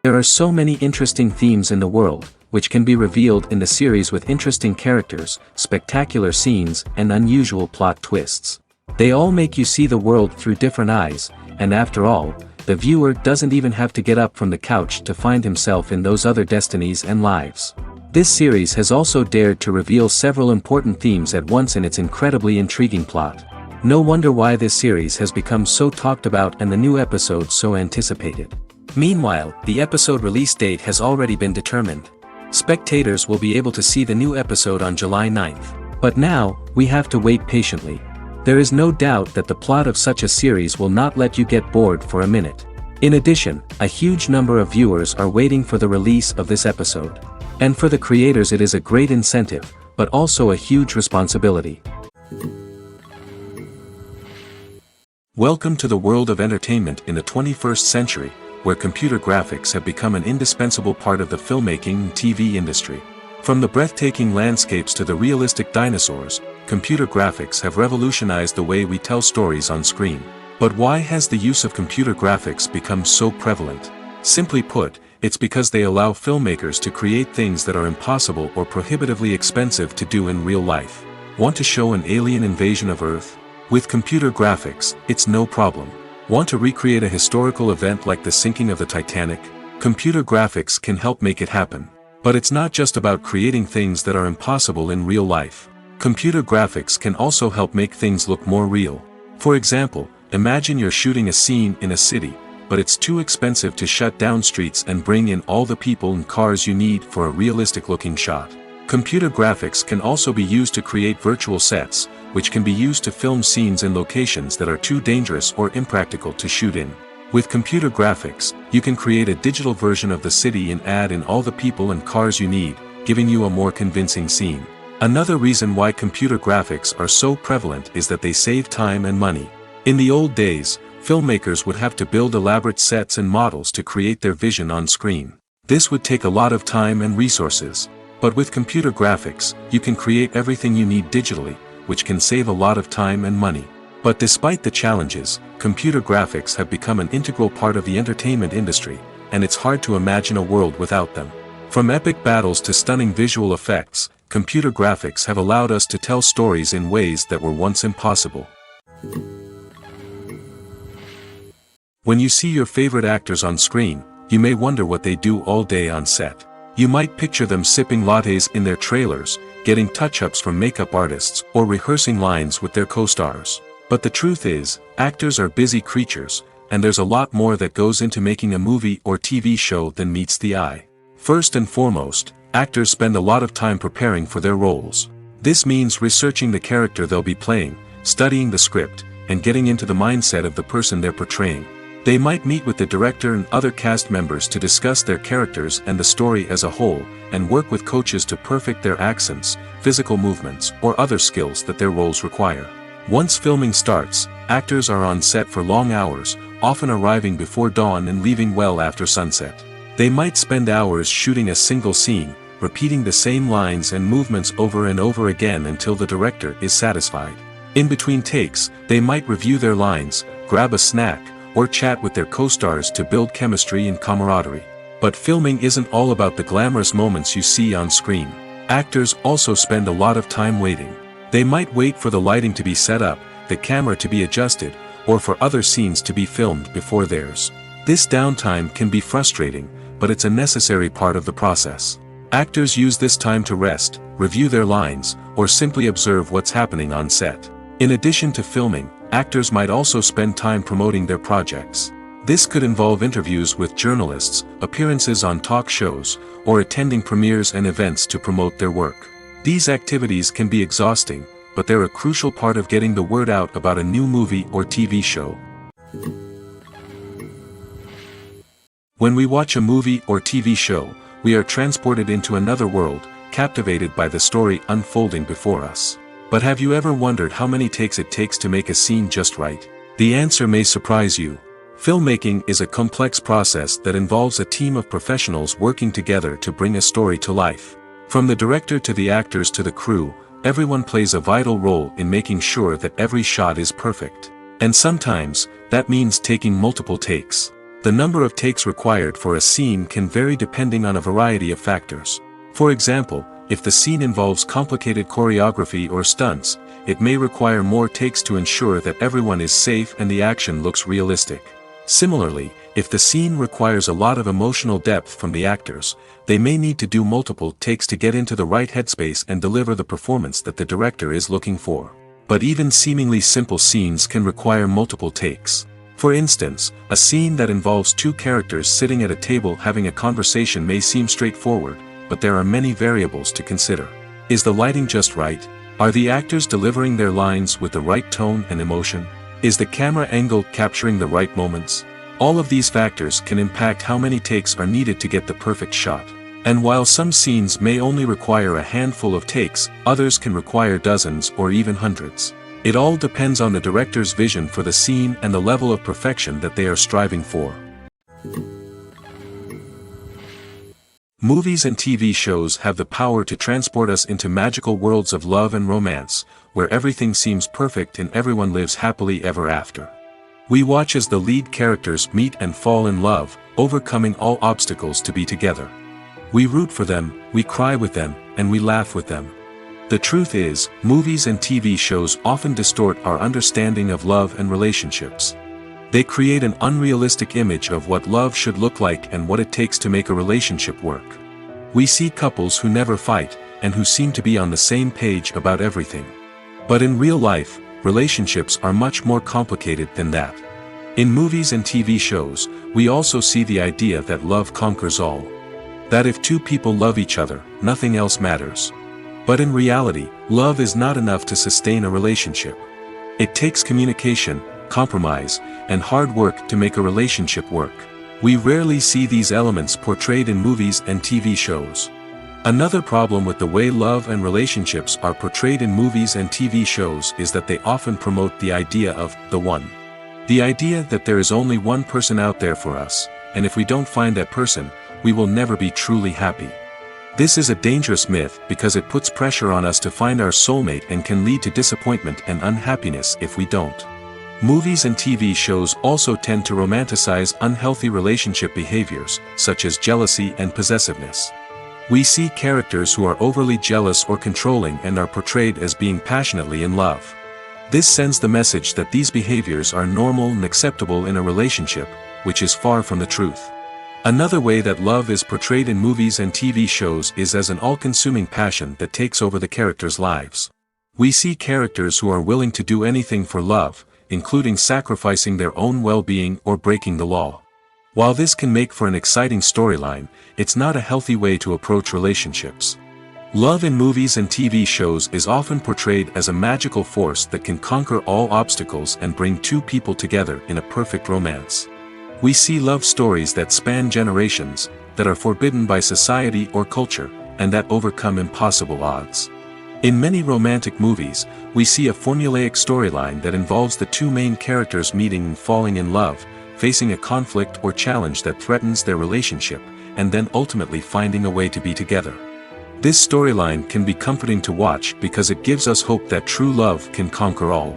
There are so many interesting themes in the world, which can be revealed in the series with interesting characters, spectacular scenes, and unusual plot twists. They all make you see the world through different eyes, and after all, the viewer doesn't even have to get up from the couch to find himself in those other destinies and lives. This series has also dared to reveal several important themes at once in its incredibly intriguing plot. No wonder why this series has become so talked about and the new episodes so anticipated. Meanwhile, the episode release date has already been determined. Spectators will be able to see the new episode on July 9th. But now, we have to wait patiently. There is no doubt that the plot of such a series will not let you get bored for a minute. In addition, a huge number of viewers are waiting for the release of this episode. And for the creators it is a great incentive, but also a huge responsibility. Welcome to the world of entertainment in the 21st century, where computer graphics have become an indispensable part of the filmmaking and TV industry. From the breathtaking landscapes to the realistic dinosaurs, computer graphics have revolutionized the way we tell stories on screen. But why has the use of computer graphics become so prevalent? Simply put, it's because they allow filmmakers to create things that are impossible or prohibitively expensive to do in real life. Want to show an alien invasion of Earth? With computer graphics, it's no problem. Want to recreate a historical event like the sinking of the Titanic? Computer graphics can help make it happen. But it's not just about creating things that are impossible in real life. Computer graphics can also help make things look more real. For example, imagine you're shooting a scene in a city, but it's too expensive to shut down streets and bring in all the people and cars you need for a realistic-looking shot. Computer graphics can also be used to create virtual sets, which can be used to film scenes in locations that are too dangerous or impractical to shoot in. With computer graphics, you can create a digital version of the city and add in all the people and cars you need, giving you a more convincing scene. Another reason why computer graphics are so prevalent is that they save time and money. In the old days, filmmakers would have to build elaborate sets and models to create their vision on screen. This would take a lot of time and resources. But with computer graphics, you can create everything you need digitally, which can save a lot of time and money. But despite the challenges, computer graphics have become an integral part of the entertainment industry, and it's hard to imagine a world without them. From epic battles to stunning visual effects, computer graphics have allowed us to tell stories in ways that were once impossible. When you see your favorite actors on screen, you may wonder what they do all day on set. You might picture them sipping lattes in their trailers, getting touch-ups from makeup artists, or rehearsing lines with their co-stars. But the truth is, actors are busy creatures, and there's a lot more that goes into making a movie or TV show than meets the eye. First and foremost, actors spend a lot of time preparing for their roles. This means researching the character they'll be playing, studying the script, and getting into the mindset of the person they're portraying. They might meet with the director and other cast members to discuss their characters and the story as a whole, and work with coaches to perfect their accents, physical movements, or other skills that their roles require. Once filming starts, actors are on set for long hours, often arriving before dawn and leaving well after sunset. They might spend hours shooting a single scene, repeating the same lines and movements over and over again until the director is satisfied. In between takes, they might review their lines, grab a snack, or chat with their co-stars to build chemistry and camaraderie. But filming isn't all about the glamorous moments you see on screen. Actors also spend a lot of time waiting. They might wait for the lighting to be set up, the camera to be adjusted, or for other scenes to be filmed before theirs. This downtime can be frustrating, but it's a necessary part of the process. Actors use this time to rest, review their lines, or simply observe what's happening on set. In addition to filming, actors might also spend time promoting their projects. This could involve interviews with journalists, appearances on talk shows, or attending premieres and events to promote their work. These activities can be exhausting, but they're a crucial part of getting the word out about a new movie or TV show. When we watch a movie or TV show, we are transported into another world, captivated by the story unfolding before us. But have you ever wondered how many takes it takes to make a scene just right? The answer may surprise you. Filmmaking is a complex process that involves a team of professionals working together to bring a story to life. From the director to the actors to the crew, everyone plays a vital role in making sure that every shot is perfect. And sometimes, that means taking multiple takes. The number of takes required for a scene can vary depending on a variety of factors. For example, if the scene involves complicated choreography or stunts, it may require more takes to ensure that everyone is safe and the action looks realistic. Similarly, if the scene requires a lot of emotional depth from the actors, they may need to do multiple takes to get into the right headspace and deliver the performance that the director is looking for. But even seemingly simple scenes can require multiple takes. For instance, a scene that involves two characters sitting at a table having a conversation may seem straightforward, but there are many variables to consider. Is the lighting just right? Are the actors delivering their lines with the right tone and emotion? Is the camera angle capturing the right moments? All of these factors can impact how many takes are needed to get the perfect shot. And while some scenes may only require a handful of takes, others can require dozens or even hundreds. It all depends on the director's vision for the scene and the level of perfection that they are striving for. Movies and TV shows have the power to transport us into magical worlds of love and romance, where everything seems perfect and everyone lives happily ever after. We watch as the lead characters meet and fall in love, overcoming all obstacles to be together. We root for them, we cry with them, and we laugh with them. The truth is, movies and TV shows often distort our understanding of love and relationships. They create an unrealistic image of what love should look like and what it takes to make a relationship work. We see couples who never fight, and who seem to be on the same page about everything. But in real life, relationships are much more complicated than that. In movies and TV shows, we also see the idea that love conquers all. That if two people love each other, nothing else matters. But in reality, love is not enough to sustain a relationship. It takes communication, compromise, and hard work to make a relationship work. We rarely see these elements portrayed in movies and TV shows. Another problem with the way love and relationships are portrayed in movies and TV shows is that they often promote the idea of the one. The idea that there is only one person out there for us, and if we don't find that person, we will never be truly happy. This is a dangerous myth because it puts pressure on us to find our soulmate and can lead to disappointment and unhappiness if we don't. Movies and TV shows also tend to romanticize unhealthy relationship behaviors, such as jealousy and possessiveness. We see characters who are overly jealous or controlling and are portrayed as being passionately in love. This sends the message that these behaviors are normal and acceptable in a relationship, which is far from the truth. Another way that love is portrayed in movies and TV shows is as an all-consuming passion that takes over the characters' lives. We see characters who are willing to do anything for love, including sacrificing their own well-being or breaking the law. While this can make for an exciting storyline, it's not a healthy way to approach relationships. Love in movies and TV shows is often portrayed as a magical force that can conquer all obstacles and bring two people together in a perfect romance. We see love stories that span generations, that are forbidden by society or culture, and that overcome impossible odds. In many romantic movies, we see a formulaic storyline that involves the two main characters meeting and falling in love, facing a conflict or challenge that threatens their relationship, and then ultimately finding a way to be together. This storyline can be comforting to watch because it gives us hope that true love can conquer all.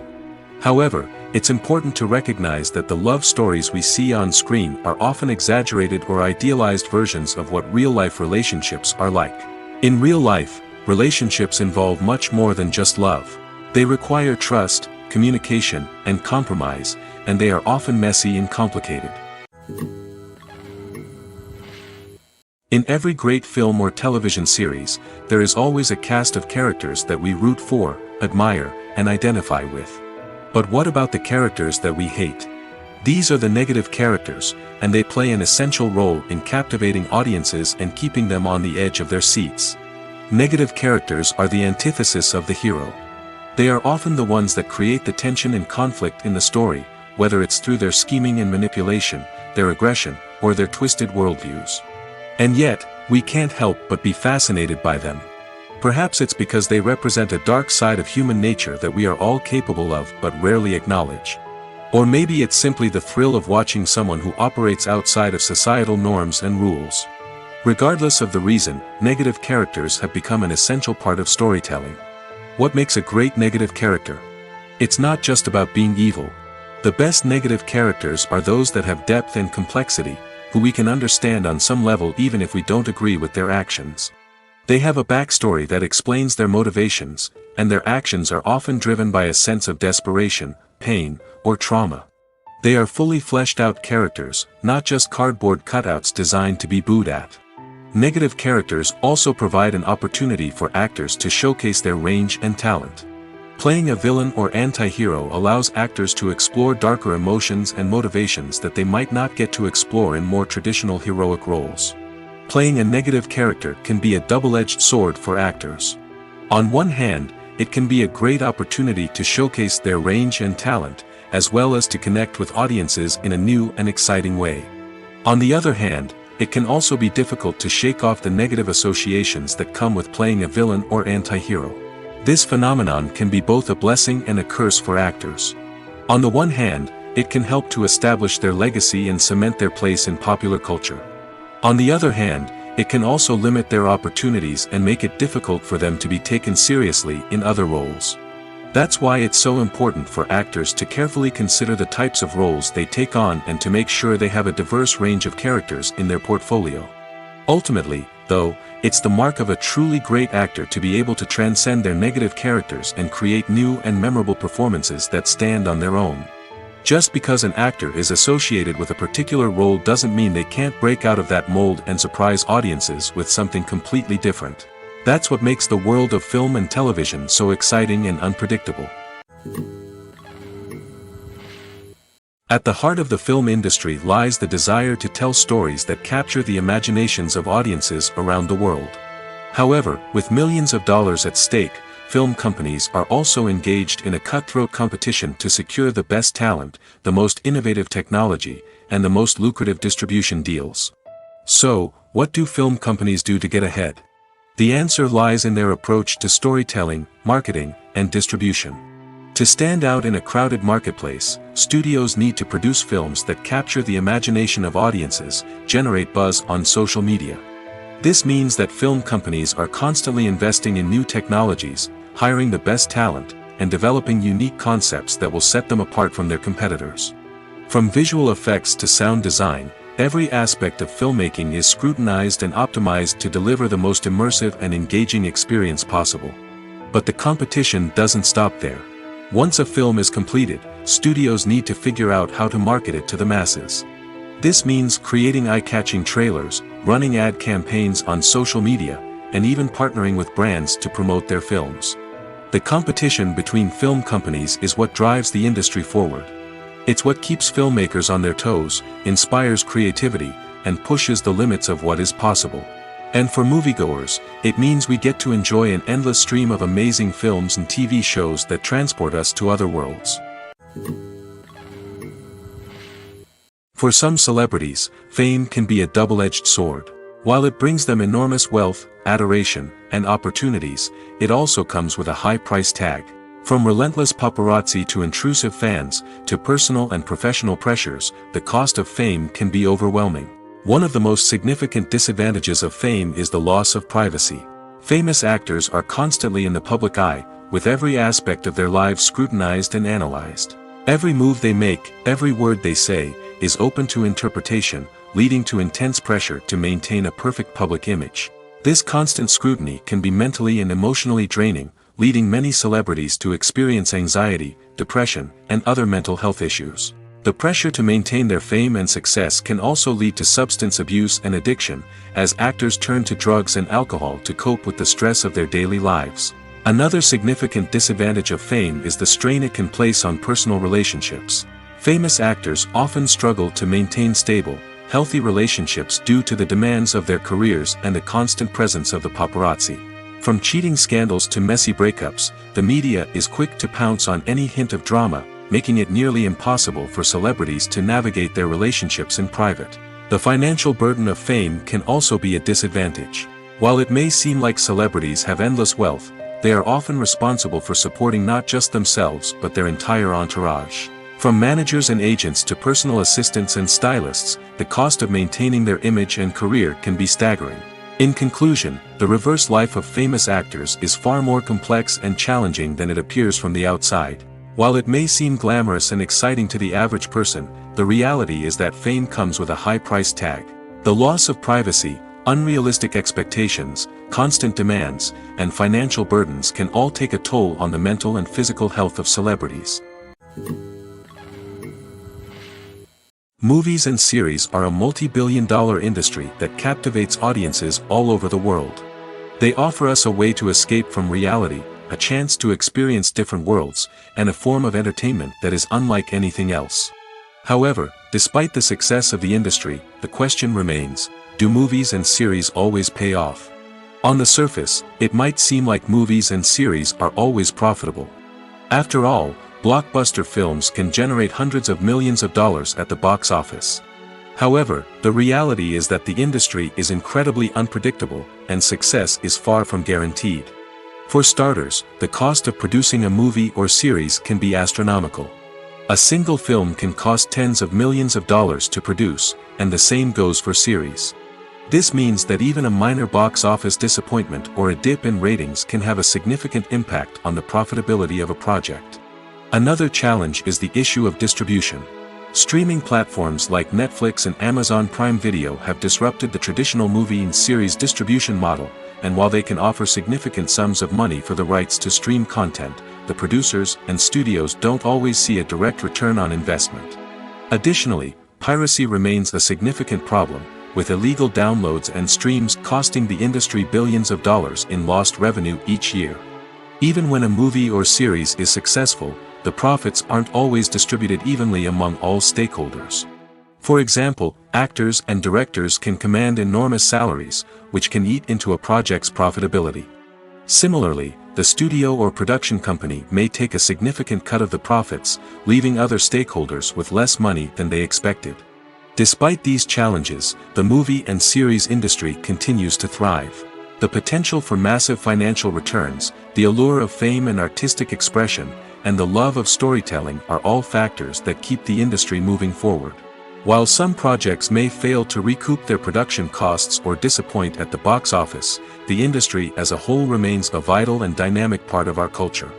However, it's important to recognize that the love stories we see on screen are often exaggerated or idealized versions of what real-life relationships are like. In real life, relationships involve much more than just love. They require trust, communication, and compromise, and they are often messy and complicated. In every great film or television series, there is always a cast of characters that we root for, admire, and identify with. But what about the characters that we hate? These are the negative characters, and they play an essential role in captivating audiences and keeping them on the edge of their seats. Negative characters are the antithesis of the hero. They are often the ones that create the tension and conflict in the story, whether it's through their scheming and manipulation, their aggression, or their twisted worldviews. And yet, we can't help but be fascinated by them. Perhaps it's because they represent a dark side of human nature that we are all capable of but rarely acknowledge. Or maybe it's simply the thrill of watching someone who operates outside of societal norms and rules. Regardless of the reason, negative characters have become an essential part of storytelling. What makes a great negative character? It's not just about being evil. The best negative characters are those that have depth and complexity, who we can understand on some level even if we don't agree with their actions. They have a backstory that explains their motivations, and their actions are often driven by a sense of desperation, pain, or trauma. They are fully fleshed out characters, not just cardboard cutouts designed to be booed at. Negative characters also provide an opportunity for actors to showcase their range and talent. Playing a villain or anti-hero allows actors to explore darker emotions and motivations that they might not get to explore in more traditional heroic roles. Playing a negative character can be a double-edged sword for actors. On one hand, it can be a great opportunity to showcase their range and talent, as well as to connect with audiences in a new and exciting way. On the other hand, it can also be difficult to shake off the negative associations that come with playing a villain or anti-hero. This phenomenon can be both a blessing and a curse for actors. On the one hand, it can help to establish their legacy and cement their place in popular culture. On the other hand, it can also limit their opportunities and make it difficult for them to be taken seriously in other roles. That's why it's so important for actors to carefully consider the types of roles they take on and to make sure they have a diverse range of characters in their portfolio. Ultimately, though, it's the mark of a truly great actor to be able to transcend their negative characters and create new and memorable performances that stand on their own. Just because an actor is associated with a particular role doesn't mean they can't break out of that mold and surprise audiences with something completely different. That's what makes the world of film and television so exciting and unpredictable. At the heart of the film industry lies the desire to tell stories that capture the imaginations of audiences around the world. However, with millions of dollars at stake, film companies are also engaged in a cutthroat competition to secure the best talent, the most innovative technology, and the most lucrative distribution deals. So, what do film companies do to get ahead? The answer lies in their approach to storytelling, marketing, and distribution. To stand out in a crowded marketplace, studios need to produce films that capture the imagination of audiences, generate buzz on social media. This means that film companies are constantly investing in new technologies, hiring the best talent, and developing unique concepts that will set them apart from their competitors. From visual effects to sound design, every aspect of filmmaking is scrutinized and optimized to deliver the most immersive and engaging experience possible. But the competition doesn't stop there. Once a film is completed, studios need to figure out how to market it to the masses. This means creating eye-catching trailers, running ad campaigns on social media, and even partnering with brands to promote their films. The competition between film companies is what drives the industry forward. It's what keeps filmmakers on their toes, inspires creativity, and pushes the limits of what is possible. And for moviegoers, it means we get to enjoy an endless stream of amazing films and TV shows that transport us to other worlds. For some celebrities, fame can be a double-edged sword. While it brings them enormous wealth, adoration, and opportunities, it also comes with a high price tag. From relentless paparazzi to intrusive fans, to personal and professional pressures, the cost of fame can be overwhelming. One of the most significant disadvantages of fame is the loss of privacy. Famous actors are constantly in the public eye, with every aspect of their lives scrutinized and analyzed. Every move they make, every word they say, is open to interpretation, leading to intense pressure to maintain a perfect public image. This constant scrutiny can be mentally and emotionally draining, leading many celebrities to experience anxiety, depression, and other mental health issues. The pressure to maintain their fame and success can also lead to substance abuse and addiction, as actors turn to drugs and alcohol to cope with the stress of their daily lives. Another significant disadvantage of fame is the strain it can place on personal relationships. Famous actors often struggle to maintain stable, healthy relationships due to the demands of their careers and the constant presence of the paparazzi. From cheating scandals to messy breakups, the media is quick to pounce on any hint of drama, making it nearly impossible for celebrities to navigate their relationships in private. The financial burden of fame can also be a disadvantage. While it may seem like celebrities have endless wealth, they are often responsible for supporting not just themselves but their entire entourage. From managers and agents to personal assistants and stylists, the cost of maintaining their image and career can be staggering. In conclusion, the reverse life of famous actors is far more complex and challenging than it appears from the outside. While it may seem glamorous and exciting to the average person, the reality is that fame comes with a high price tag. The loss of privacy, unrealistic expectations, constant demands, and financial burdens can all take a toll on the mental and physical health of celebrities. Movies and series are a multi-billion-dollar industry that captivates audiences all over the world. They offer us a way to escape from reality, a chance to experience different worlds, and a form of entertainment that is unlike anything else. However, despite the success of the industry, the question remains, do movies and series always pay off? On the surface, it might seem like movies and series are always profitable. After all, blockbuster films can generate hundreds of millions of dollars at the box office. However, the reality is that the industry is incredibly unpredictable, and success is far from guaranteed. For starters, the cost of producing a movie or series can be astronomical. A single film can cost tens of millions of dollars to produce, and the same goes for series. This means that even a minor box office disappointment or a dip in ratings can have a significant impact on the profitability of a project. Another challenge is the issue of distribution. Streaming platforms like Netflix and Amazon Prime Video have disrupted the traditional movie and series distribution model, and while they can offer significant sums of money for the rights to stream content, the producers and studios don't always see a direct return on investment. Additionally, piracy remains a significant problem, with illegal downloads and streams costing the industry billions of dollars in lost revenue each year. Even when a movie or series is successful, the profits aren't always distributed evenly among all stakeholders. For example, actors and directors can command enormous salaries, which can eat into a project's profitability. Similarly, the studio or production company may take a significant cut of the profits, leaving other stakeholders with less money than they expected. Despite these challenges, the movie and series industry continues to thrive. The potential for massive financial returns, the allure of fame and artistic expression, and the love of storytelling are all factors that keep the industry moving forward. While some projects may fail to recoup their production costs or disappoint at the box office, the industry as a whole remains a vital and dynamic part of our culture.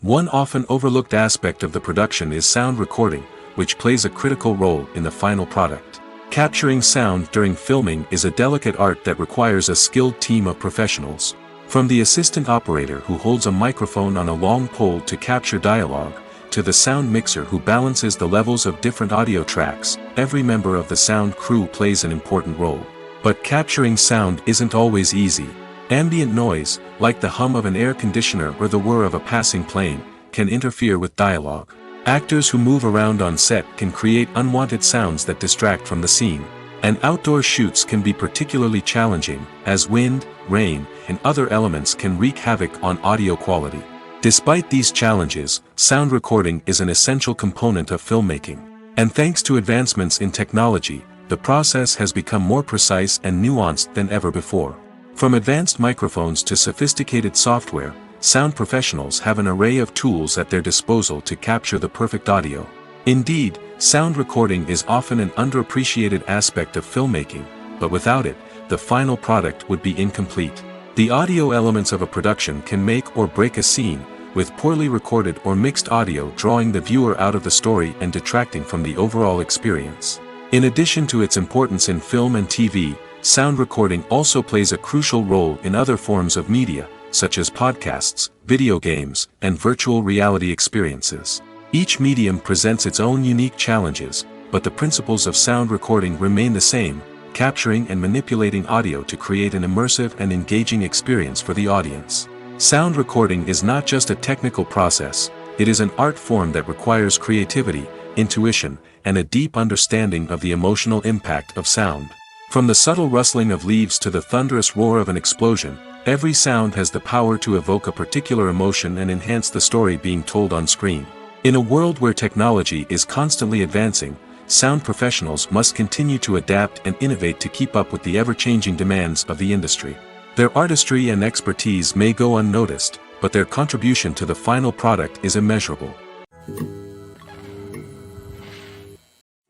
One often overlooked aspect of the production is sound recording, which plays a critical role in the final product. Capturing sound during filming is a delicate art that requires a skilled team of professionals. From the assistant operator who holds a microphone on a long pole to capture dialogue, to the sound mixer who balances the levels of different audio tracks, every member of the sound crew plays an important role. But capturing sound isn't always easy. Ambient noise, like the hum of an air conditioner or the whir of a passing plane, can interfere with dialogue. Actors who move around on set can create unwanted sounds that distract from the scene. And outdoor shoots can be particularly challenging, as wind, rain, and other elements can wreak havoc on audio quality. Despite these challenges, sound recording is an essential component of filmmaking. And thanks to advancements in technology, the process has become more precise and nuanced than ever before. From advanced microphones to sophisticated software, sound professionals have an array of tools at their disposal to capture the perfect audio. Indeed, sound recording is often an underappreciated aspect of filmmaking, but without it, the final product would be incomplete. The audio elements of a production can make or break a scene, with poorly recorded or mixed audio drawing the viewer out of the story and detracting from the overall experience. In addition to its importance in film and TV, sound recording also plays a crucial role in other forms of media, such as podcasts, video games, and virtual reality experiences. Each medium presents its own unique challenges, but the principles of sound recording remain the same, capturing and manipulating audio to create an immersive and engaging experience for the audience. Sound recording is not just a technical process, it is an art form that requires creativity, intuition, and a deep understanding of the emotional impact of sound. From the subtle rustling of leaves to the thunderous roar of an explosion, every sound has the power to evoke a particular emotion and enhance the story being told on screen. In a world where technology is constantly advancing, sound professionals must continue to adapt and innovate to keep up with the ever-changing demands of the industry. Their artistry and expertise may go unnoticed, but their contribution to the final product is immeasurable.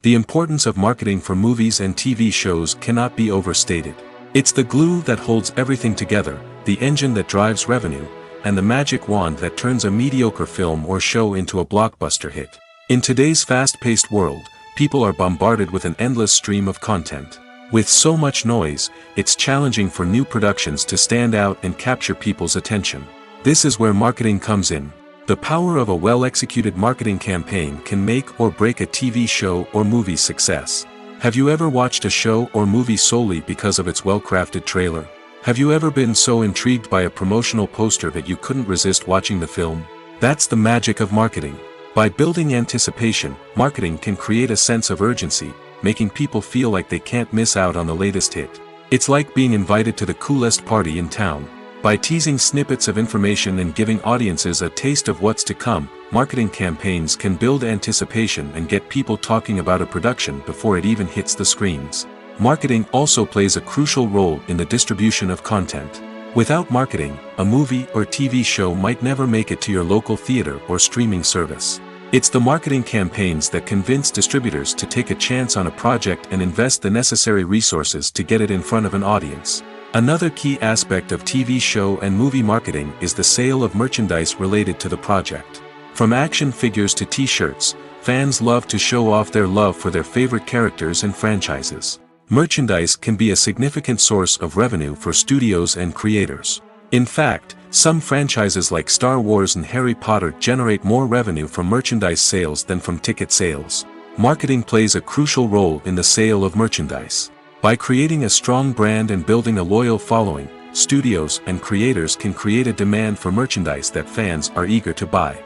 The importance of marketing for movies and TV shows cannot be overstated. It's the glue that holds everything together, the engine that drives revenue, and the magic wand that turns a mediocre film or show into a blockbuster hit. In today's fast-paced world, people are bombarded with an endless stream of content. With so much noise, it's challenging for new productions to stand out and capture people's attention. This is where marketing comes in. The power of a well-executed marketing campaign can make or break a TV show or movie's success. Have you ever watched a show or movie solely because of its well-crafted trailer? Have you ever been so intrigued by a promotional poster that you couldn't resist watching the film? That's the magic of marketing. By building anticipation, marketing can create a sense of urgency, making people feel like they can't miss out on the latest hit. It's like being invited to the coolest party in town. By teasing snippets of information and giving audiences a taste of what's to come, marketing campaigns can build anticipation and get people talking about a production before it even hits the screens. Marketing also plays a crucial role in the distribution of content. Without marketing, a movie or TV show might never make it to your local theater or streaming service. It's the marketing campaigns that convince distributors to take a chance on a project and invest the necessary resources to get it in front of an audience. Another key aspect of TV show and movie marketing is the sale of merchandise related to the project. From action figures to t-shirts, fans love to show off their love for their favorite characters and franchises. Merchandise can be a significant source of revenue for studios and creators. In fact, some franchises like Star Wars and Harry Potter generate more revenue from merchandise sales than from ticket sales. Marketing plays a crucial role in the sale of merchandise. By creating a strong brand and building a loyal following, studios and creators can create a demand for merchandise that fans are eager to buy.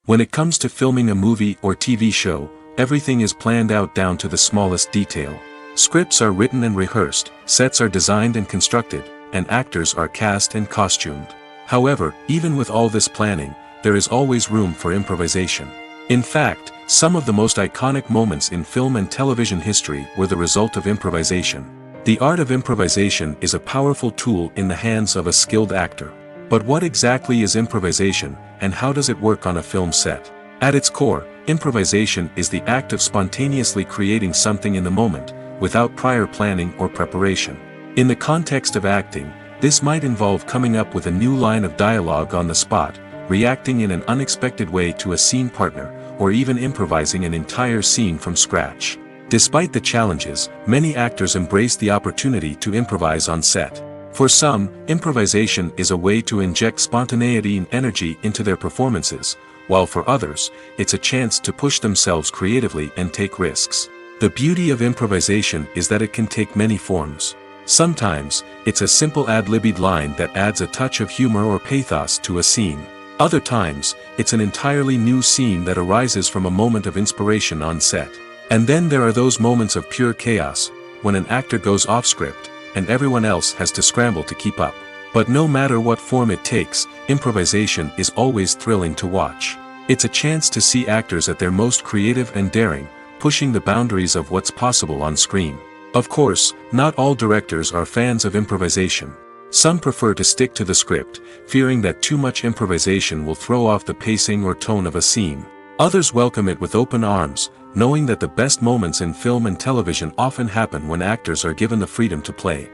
When it comes to filming a movie or TV show, everything is planned out down to the smallest detail. Scripts are written and rehearsed, sets are designed and constructed, and actors are cast and costumed. However, even with all this planning, there is always room for improvisation. In fact, some of the most iconic moments in film and television history were the result of improvisation. The art of improvisation is a powerful tool in the hands of a skilled actor. But what exactly is improvisation, and how does it work on a film set? At its core, improvisation is the act of spontaneously creating something in the moment, without prior planning or preparation. In the context of acting, this might involve coming up with a new line of dialogue on the spot, reacting in an unexpected way to a scene partner, or even improvising an entire scene from scratch. Despite the challenges, many actors embrace the opportunity to improvise on set. For some, improvisation is a way to inject spontaneity and energy into their performances, while for others, it's a chance to push themselves creatively and take risks. The beauty of improvisation is that it can take many forms. Sometimes, it's a simple ad-libbed line that adds a touch of humor or pathos to a scene. Other times, it's an entirely new scene that arises from a moment of inspiration on set. And then there are those moments of pure chaos, when an actor goes off script, and everyone else has to scramble to keep up. But no matter what form it takes, improvisation is always thrilling to watch. It's a chance to see actors at their most creative and daring, pushing the boundaries of what's possible on screen. Of course, not all directors are fans of improvisation. Some prefer to stick to the script, fearing that too much improvisation will throw off the pacing or tone of a scene. Others welcome it with open arms, knowing that the best moments in film and television often happen when actors are given the freedom to play.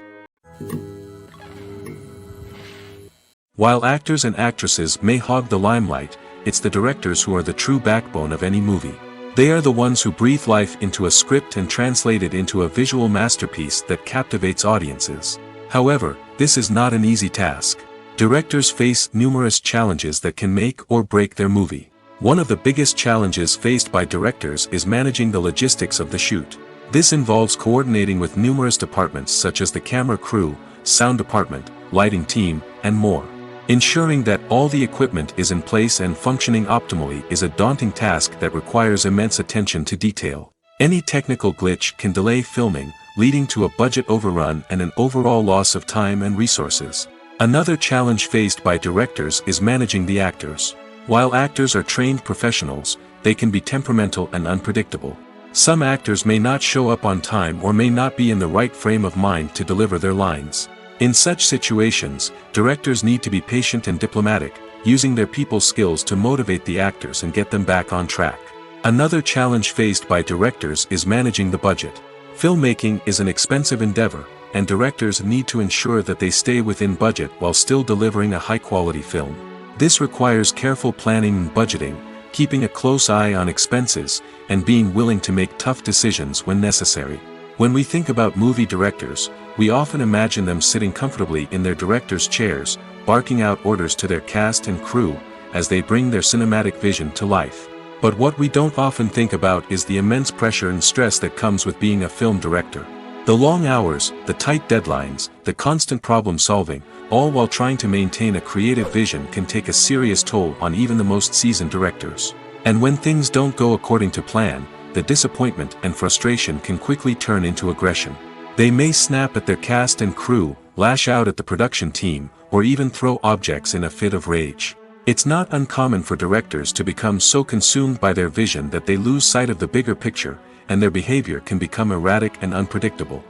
While actors and actresses may hog the limelight, it's the directors who are the true backbone of any movie. They are the ones who breathe life into a script and translate it into a visual masterpiece that captivates audiences. However, this is not an easy task. Directors face numerous challenges that can make or break their movie. One of the biggest challenges faced by directors is managing the logistics of the shoot. This involves coordinating with numerous departments such as the camera crew, sound department, lighting team, and more. Ensuring that all the equipment is in place and functioning optimally is a daunting task that requires immense attention to detail. Any technical glitch can delay filming, leading to a budget overrun and an overall loss of time and resources. Another challenge faced by directors is managing the actors. While actors are trained professionals, they can be temperamental and unpredictable. Some actors may not show up on time or may not be in the right frame of mind to deliver their lines. In such situations, directors need to be patient and diplomatic, using their people skills to motivate the actors and get them back on track. Another challenge faced by directors is managing the budget. Filmmaking is an expensive endeavor, and directors need to ensure that they stay within budget while still delivering a high-quality film. This requires careful planning and budgeting, keeping a close eye on expenses, and being willing to make tough decisions when necessary. When we think about movie directors, we often imagine them sitting comfortably in their director's chairs, barking out orders to their cast and crew, as they bring their cinematic vision to life. But what we don't often think about is the immense pressure and stress that comes with being a film director. The long hours, the tight deadlines, the constant problem solving, all while trying to maintain a creative vision can take a serious toll on even the most seasoned directors. And when things don't go according to plan, the disappointment and frustration can quickly turn into aggression. They may snap at their cast and crew, lash out at the production team, or even throw objects in a fit of rage. It's not uncommon for directors to become so consumed by their vision that they lose sight of the bigger picture, and their behavior can become erratic and unpredictable.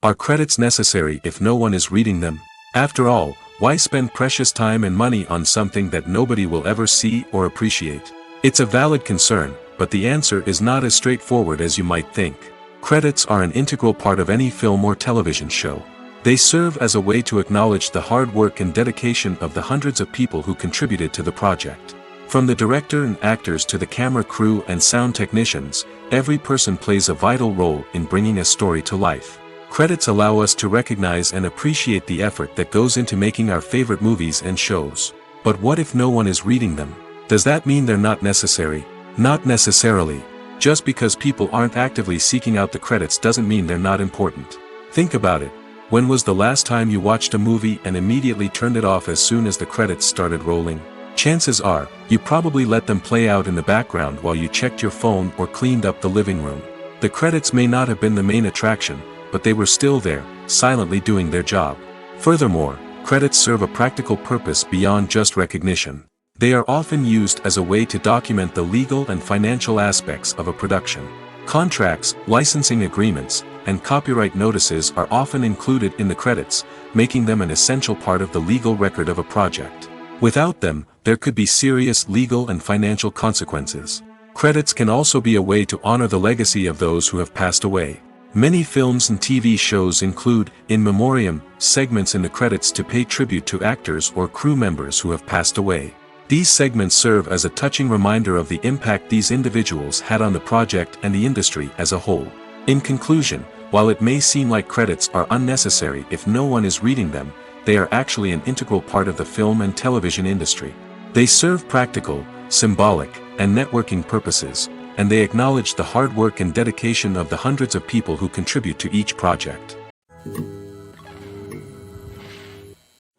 Are credits necessary if no one is reading them? After all, why spend precious time and money on something that nobody will ever see or appreciate? It's a valid concern, but the answer is not as straightforward as you might think. Credits are an integral part of any film or television show. They serve as a way to acknowledge the hard work and dedication of the hundreds of people who contributed to the project. From the director and actors to the camera crew and sound technicians, every person plays a vital role in bringing a story to life. Credits allow us to recognize and appreciate the effort that goes into making our favorite movies and shows. But what if no one is reading them? Does that mean they're not necessary? Not necessarily. Just because people aren't actively seeking out the credits doesn't mean they're not important. Think about it. When was the last time you watched a movie and immediately turned it off as soon as the credits started rolling? Chances are, you probably let them play out in the background while you checked your phone or cleaned up the living room. The credits may not have been the main attraction, but they were still there, silently doing their job. Furthermore, credits serve a practical purpose beyond just recognition. They are often used as a way to document the legal and financial aspects of a production. Contracts, licensing agreements, and copyright notices are often included in the credits, making them an essential part of the legal record of a project. Without them, there could be serious legal and financial consequences. Credits can also be a way to honor the legacy of those who have passed away. Many films and TV shows include, in memoriam, segments in the credits to pay tribute to actors or crew members who have passed away. These segments serve as a touching reminder of the impact these individuals had on the project and the industry as a whole. In conclusion, while it may seem like credits are unnecessary if no one is reading them, they are actually an integral part of the film and television industry. They serve practical, symbolic, and networking purposes, and they acknowledge the hard work and dedication of the hundreds of people who contribute to each project.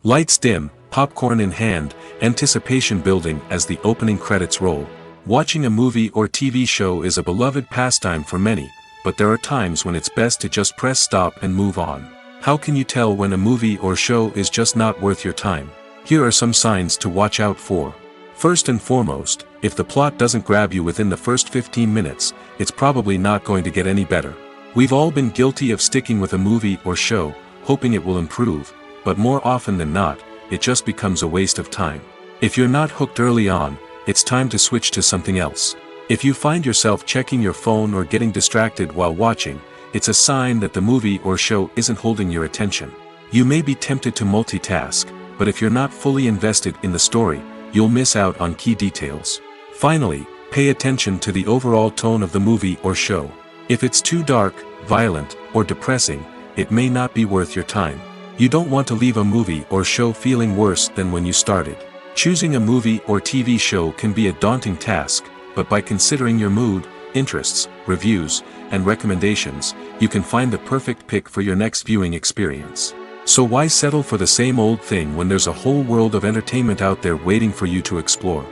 Lights dim, popcorn in hand, anticipation building as the opening credits roll. Watching a movie or TV show is a beloved pastime for many, but there are times when it's best to just press stop and move on. How can you tell when a movie or show is just not worth your time? Here are some signs to watch out for. First and foremost, if the plot doesn't grab you within the first 15 minutes, it's probably not going to get any better. We've all been guilty of sticking with a movie or show, hoping it will improve, but more often than not, it just becomes a waste of time. If you're not hooked early on, it's time to switch to something else. If you find yourself checking your phone or getting distracted while watching, it's a sign that the movie or show isn't holding your attention. You may be tempted to multitask, but if you're not fully invested in the story, you'll miss out on key details. Finally, pay attention to the overall tone of the movie or show. If it's too dark, violent, or depressing, it may not be worth your time. You don't want to leave a movie or show feeling worse than when you started. Choosing a movie or TV show can be a daunting task, but by considering your mood, interests, reviews, and recommendations, you can find the perfect pick for your next viewing experience. So why settle for the same old thing when there's a whole world of entertainment out there waiting for you to explore?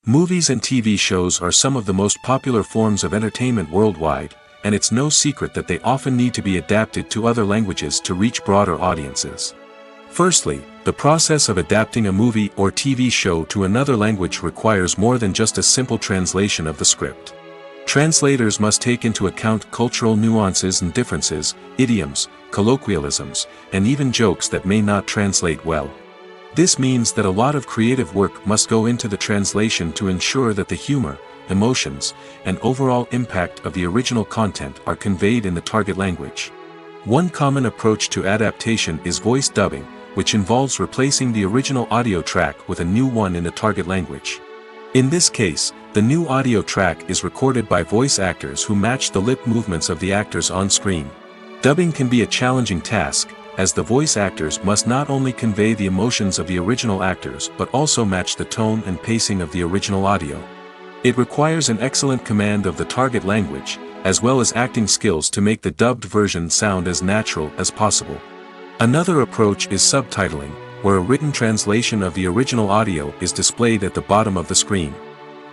Movies and TV shows are some of the most popular forms of entertainment worldwide, and it's no secret that they often need to be adapted to other languages to reach broader audiences. Firstly, the process of adapting a movie or TV show to another language requires more than just a simple translation of the script. Translators must take into account cultural nuances and differences, idioms, colloquialisms, and even jokes that may not translate well. This means that a lot of creative work must go into the translation to ensure that the humor, emotions, and overall impact of the original content are conveyed in the target language. One common approach to adaptation is voice dubbing, which involves replacing the original audio track with a new one in the target language. In this case, the new audio track is recorded by voice actors who match the lip movements of the actors on screen. Dubbing can be a challenging task, as the voice actors must not only convey the emotions of the original actors but also match the tone and pacing of the original audio. It requires an excellent command of the target language, as well as acting skills to make the dubbed version sound as natural as possible. Another approach is subtitling, where a written translation of the original audio is displayed at the bottom of the screen.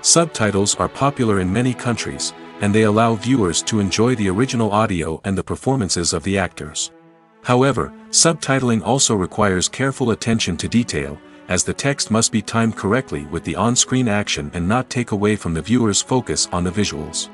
Subtitles are popular in many countries, and they allow viewers to enjoy the original audio and the performances of the actors. However, subtitling also requires careful attention to detail, as the text must be timed correctly with the on-screen action and not take away from the viewer's focus on the visuals.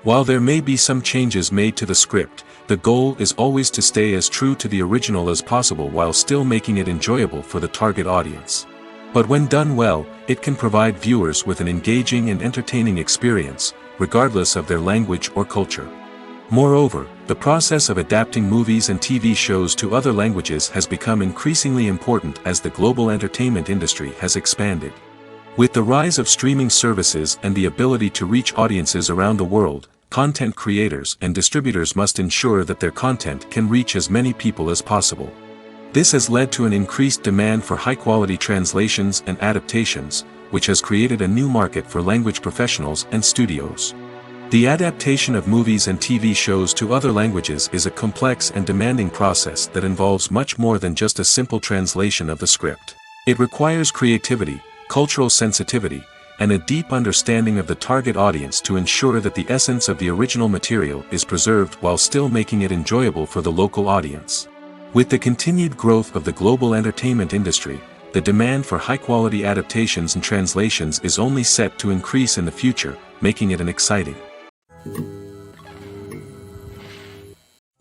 While there may be some changes made to the script, the goal is always to stay as true to the original as possible while still making it enjoyable for the target audience. But when done well, it can provide viewers with an engaging and entertaining experience, regardless of their language or culture. Moreover, the process of adapting movies and TV shows to other languages has become increasingly important as the global entertainment industry has expanded. With the rise of streaming services and the ability to reach audiences around the world, content creators and distributors must ensure that their content can reach as many people as possible. This has led to an increased demand for high-quality translations and adaptations, which has created a new market for language professionals and studios. The adaptation of movies and TV shows to other languages is a complex and demanding process that involves much more than just a simple translation of the script. It requires creativity, cultural sensitivity, and a deep understanding of the target audience to ensure that the essence of the original material is preserved while still making it enjoyable for the local audience. With the continued growth of the global entertainment industry, the demand for high-quality adaptations and translations is only set to increase in the future, making it an exciting.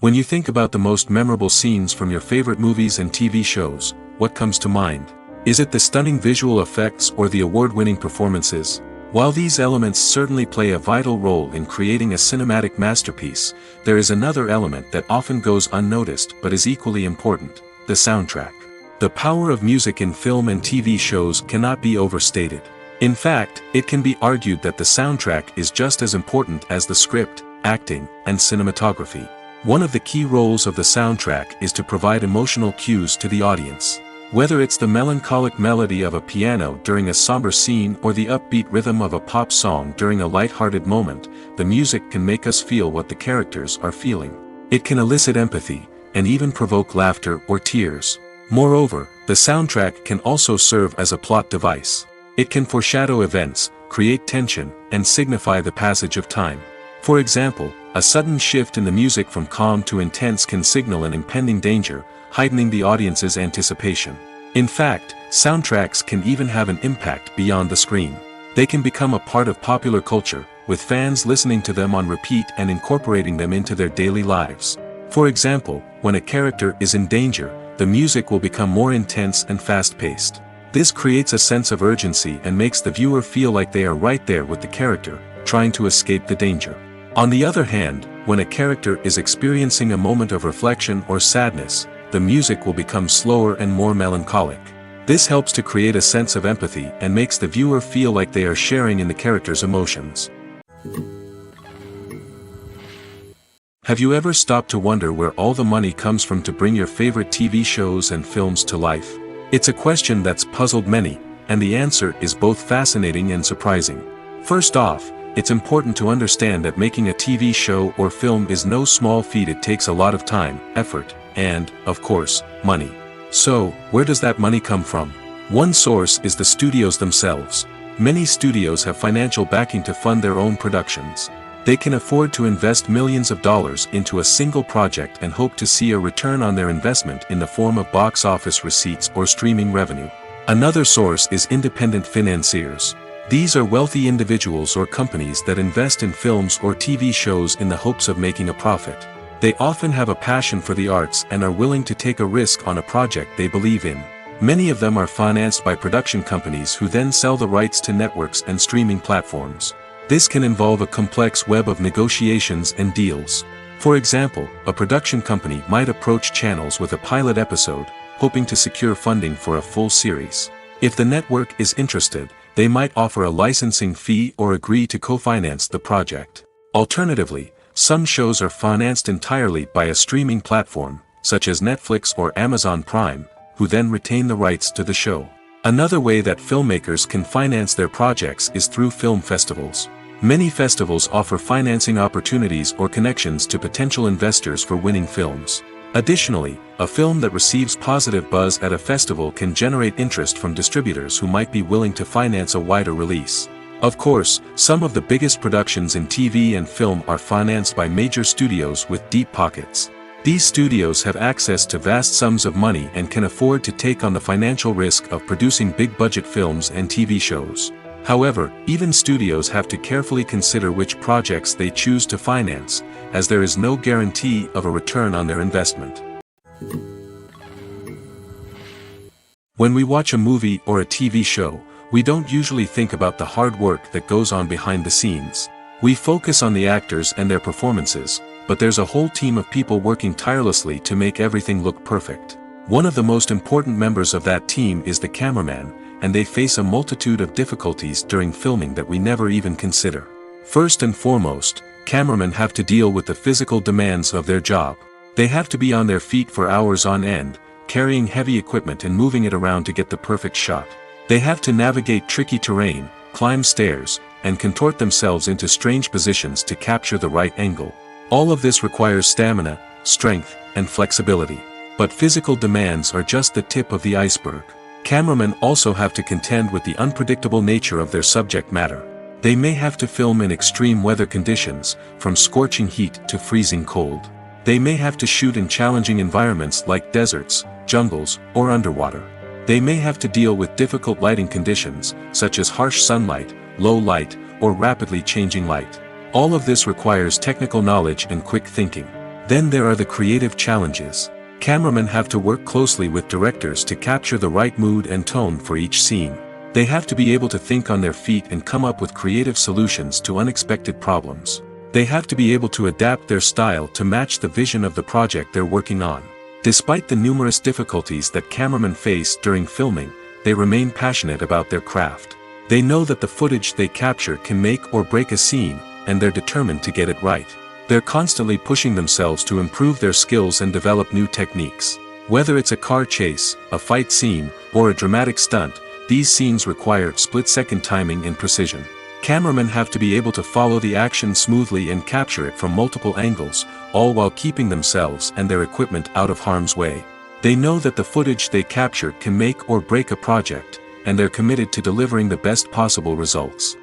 When you think about the most memorable scenes from your favorite movies and TV shows, what comes to mind? Is it the stunning visual effects or the award-winning performances? While these elements certainly play a vital role in creating a cinematic masterpiece, there is another element that often goes unnoticed but is equally important: the soundtrack. The power of music in film and TV shows cannot be overstated. In fact, it can be argued that the soundtrack is just as important as the script, acting, and cinematography. One of the key roles of the soundtrack is to provide emotional cues to the audience. Whether it's the melancholic melody of a piano during a somber scene or the upbeat rhythm of a pop song during a light-hearted moment, the music can make us feel what the characters are feeling. It can elicit empathy, and even provoke laughter or tears. Moreover, the soundtrack can also serve as a plot device. It can foreshadow events, create tension, and signify the passage of time. For example, a sudden shift in the music from calm to intense can signal an impending danger, heightening the audience's anticipation. In fact, soundtracks can even have an impact beyond the screen. They can become a part of popular culture, with fans listening to them on repeat and incorporating them into their daily lives. For example, when a character is in danger, the music will become more intense and fast-paced. This creates a sense of urgency and makes the viewer feel like they are right there with the character, trying to escape the danger. On the other hand, when a character is experiencing a moment of reflection or sadness, the music will become slower and more melancholic. This helps to create a sense of empathy and makes the viewer feel like they are sharing in the character's emotions. Have you ever stopped to wonder where all the money comes from to bring your favorite TV shows and films to life? It's a question that's puzzled many, and the answer is both fascinating and surprising. First off, it's important to understand that making a TV show or film is no small feat. It takes a lot of time, effort, and, of course, money. So, where does that money come from? One source is the studios themselves. Many studios have financial backing to fund their own productions. They can afford to invest millions of dollars into a single project and hope to see a return on their investment in the form of box office receipts or streaming revenue. Another source is independent financiers. These are wealthy individuals or companies that invest in films or TV shows in the hopes of making a profit. They often have a passion for the arts and are willing to take a risk on a project they believe in. Many of them are financed by production companies who then sell the rights to networks and streaming platforms. This can involve a complex web of negotiations and deals. For example, a production company might approach channels with a pilot episode, hoping to secure funding for a full series. If the network is interested, they might offer a licensing fee or agree to co-finance the project. Alternatively, some shows are financed entirely by a streaming platform, such as Netflix or Amazon Prime, who then retain the rights to the show. Another way that filmmakers can finance their projects is through film festivals. Many festivals offer financing opportunities or connections to potential investors for winning films. Additionally, a film that receives positive buzz at a festival can generate interest from distributors who might be willing to finance a wider release. Of course, some of the biggest productions in TV and film are financed by major studios with deep pockets. These studios have access to vast sums of money and can afford to take on the financial risk of producing big-budget films and TV shows. However, even studios have to carefully consider which projects they choose to finance, as there is no guarantee of a return on their investment. When we watch a movie or a TV show, we don't usually think about the hard work that goes on behind the scenes. We focus on the actors and their performances, but there's a whole team of people working tirelessly to make everything look perfect. One of the most important members of that team is the cameraman, and they face a multitude of difficulties during filming that we never even consider. First and foremost, cameramen have to deal with the physical demands of their job. They have to be on their feet for hours on end, carrying heavy equipment and moving it around to get the perfect shot. They have to navigate tricky terrain, climb stairs, and contort themselves into strange positions to capture the right angle. All of this requires stamina, strength, and flexibility. But physical demands are just the tip of the iceberg. Cameramen also have to contend with the unpredictable nature of their subject matter. They may have to film in extreme weather conditions, from scorching heat to freezing cold. They may have to shoot in challenging environments like deserts, jungles, or underwater. They may have to deal with difficult lighting conditions, such as harsh sunlight, low light, or rapidly changing light. All of this requires technical knowledge and quick thinking. Then there are the creative challenges. Cameramen have to work closely with directors to capture the right mood and tone for each scene. They have to be able to think on their feet and come up with creative solutions to unexpected problems. They have to be able to adapt their style to match the vision of the project they're working on. Despite the numerous difficulties that cameramen face during filming, they remain passionate about their craft. They know that the footage they capture can make or break a scene, and they're determined to get it right. They're constantly pushing themselves to improve their skills and develop new techniques. Whether it's a car chase, a fight scene, or a dramatic stunt, these scenes require split-second timing and precision. Cameramen have to be able to follow the action smoothly and capture it from multiple angles, all while keeping themselves and their equipment out of harm's way. They know that the footage they capture can make or break a project, and they're committed to delivering the best possible results.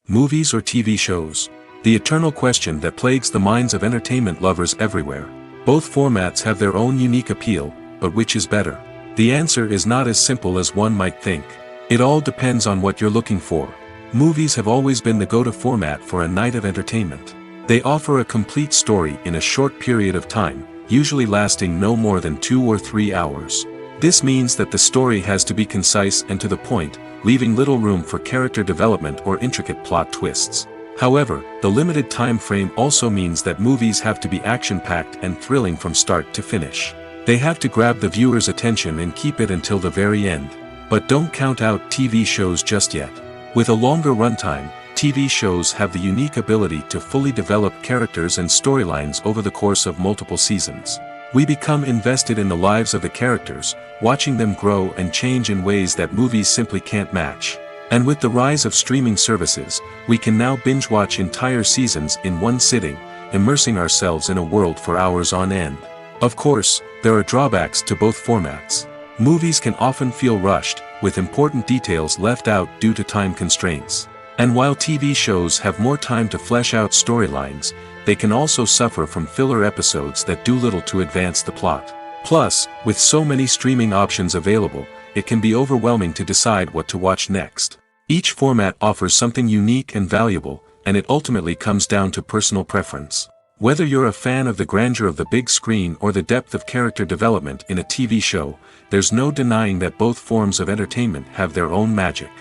Movies or TV shows? The eternal question that plagues the minds of entertainment lovers everywhere. Both formats have their own unique appeal, but which is better? The answer is not as simple as one might think. It all depends on what you're looking for. Movies have always been the go-to format for a night of entertainment. They offer a complete story in a short period of time, usually lasting no more than 2 or 3 hours. This means that the story has to be concise and to the point, leaving little room for character development or intricate plot twists. However, the limited time frame also means that movies have to be action-packed and thrilling from start to finish. They have to grab the viewer's attention and keep it until the very end. But don't count out TV shows just yet. With a longer runtime, TV shows have the unique ability to fully develop characters and storylines over the course of multiple seasons. We become invested in the lives of the characters, watching them grow and change in ways that movies simply can't match. And with the rise of streaming services, we can now binge-watch entire seasons in one sitting, immersing ourselves in a world for hours on end. Of course, there are drawbacks to both formats. Movies can often feel rushed, with important details left out due to time constraints. And while TV shows have more time to flesh out storylines, they can also suffer from filler episodes that do little to advance the plot. Plus, with so many streaming options available, it can be overwhelming to decide what to watch next. Each format offers something unique and valuable, and it ultimately comes down to personal preference. Whether you're a fan of the grandeur of the big screen or the depth of character development in a TV show, there's no denying that both forms of entertainment have their own magic.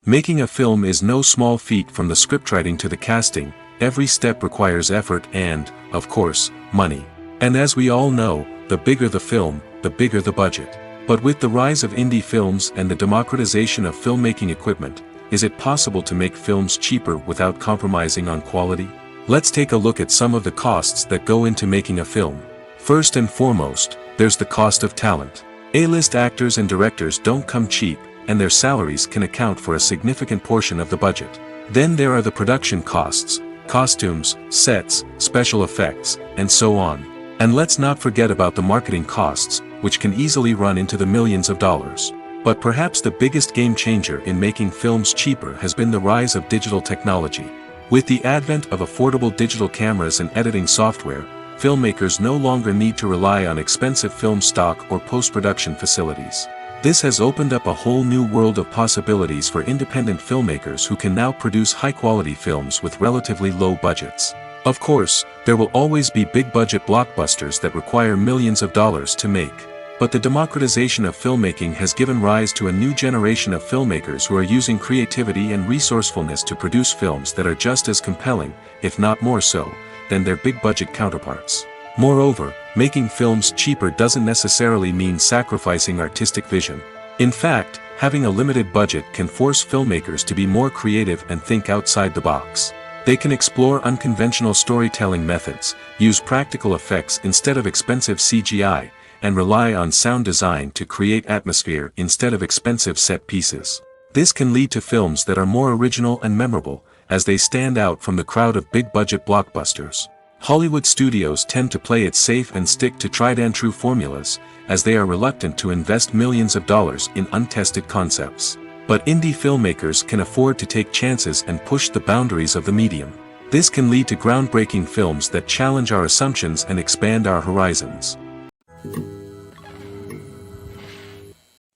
Making a film is no small feat. From the scriptwriting to the casting, every step requires effort and, of course, money. And as we all know, the bigger the film, the bigger the budget. But with the rise of indie films and the democratization of filmmaking equipment, is it possible to make films cheaper without compromising on quality? Let's take a look at some of the costs that go into making a film. First and foremost, there's the cost of talent. A-list actors and directors don't come cheap, and their salaries can account for a significant portion of the budget. Then there are the production costs, costumes, sets, special effects, and so on. And let's not forget about the marketing costs, which can easily run into the millions of dollars. But perhaps the biggest game changer in making films cheaper has been the rise of digital technology. With the advent of affordable digital cameras and editing software, filmmakers no longer need to rely on expensive film stock or post-production facilities. This has opened up a whole new world of possibilities for independent filmmakers who can now produce high-quality films with relatively low budgets. Of course, there will always be big-budget blockbusters that require millions of dollars to make. But the democratization of filmmaking has given rise to a new generation of filmmakers who are using creativity and resourcefulness to produce films that are just as compelling, if not more so, than their big-budget counterparts. Moreover, making films cheaper doesn't necessarily mean sacrificing artistic vision. In fact, having a limited budget can force filmmakers to be more creative and think outside the box. They can explore unconventional storytelling methods, use practical effects instead of expensive CGI, and rely on sound design to create atmosphere instead of expensive set pieces. This can lead to films that are more original and memorable, as they stand out from the crowd of big-budget blockbusters. Hollywood studios tend to play it safe and stick to tried-and-true formulas, as they are reluctant to invest millions of dollars in untested concepts. But indie filmmakers can afford to take chances and push the boundaries of the medium. This can lead to groundbreaking films that challenge our assumptions and expand our horizons.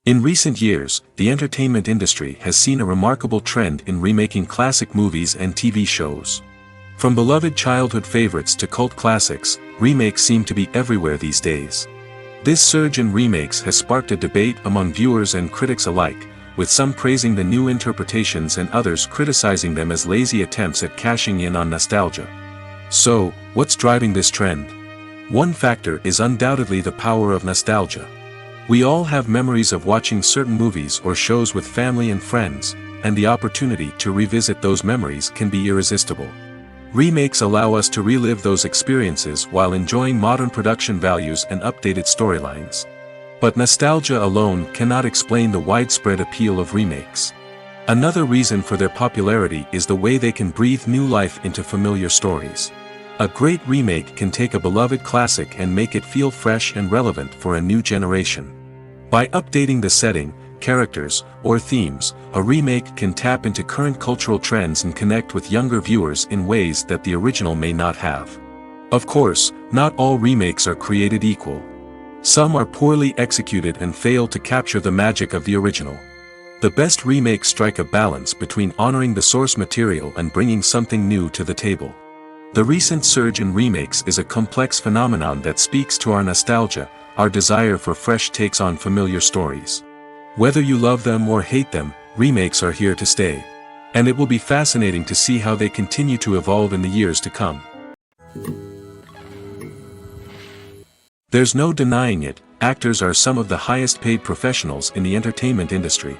In recent years, the entertainment industry has seen a remarkable trend in remaking classic movies and TV shows. From beloved childhood favorites to cult classics, remakes seem to be everywhere these days. This surge in remakes has sparked a debate among viewers and critics alike, with some praising the new interpretations and others criticizing them as lazy attempts at cashing in on nostalgia. So, what's driving this trend? One factor is undoubtedly the power of nostalgia. We all have memories of watching certain movies or shows with family and friends, and the opportunity to revisit those memories can be irresistible. Remakes allow us to relive those experiences while enjoying modern production values and updated storylines. But nostalgia alone cannot explain the widespread appeal of remakes. Another reason for their popularity is the way they can breathe new life into familiar stories. A great remake can take a beloved classic and make it feel fresh and relevant for a new generation. By updating the setting, characters, or themes, a remake can tap into current cultural trends and connect with younger viewers in ways that the original may not have. Of course, not all remakes are created equal. Some are poorly executed and fail to capture the magic of the original. The best remakes strike a balance between honoring the source material and bringing something new to the table. The recent surge in remakes is a complex phenomenon that speaks to our nostalgia, our desire for fresh takes on familiar stories. Whether you love them or hate them, remakes are here to stay. And it will be fascinating to see how they continue to evolve in the years to come. There's no denying it, actors are some of the highest paid professionals in the entertainment industry.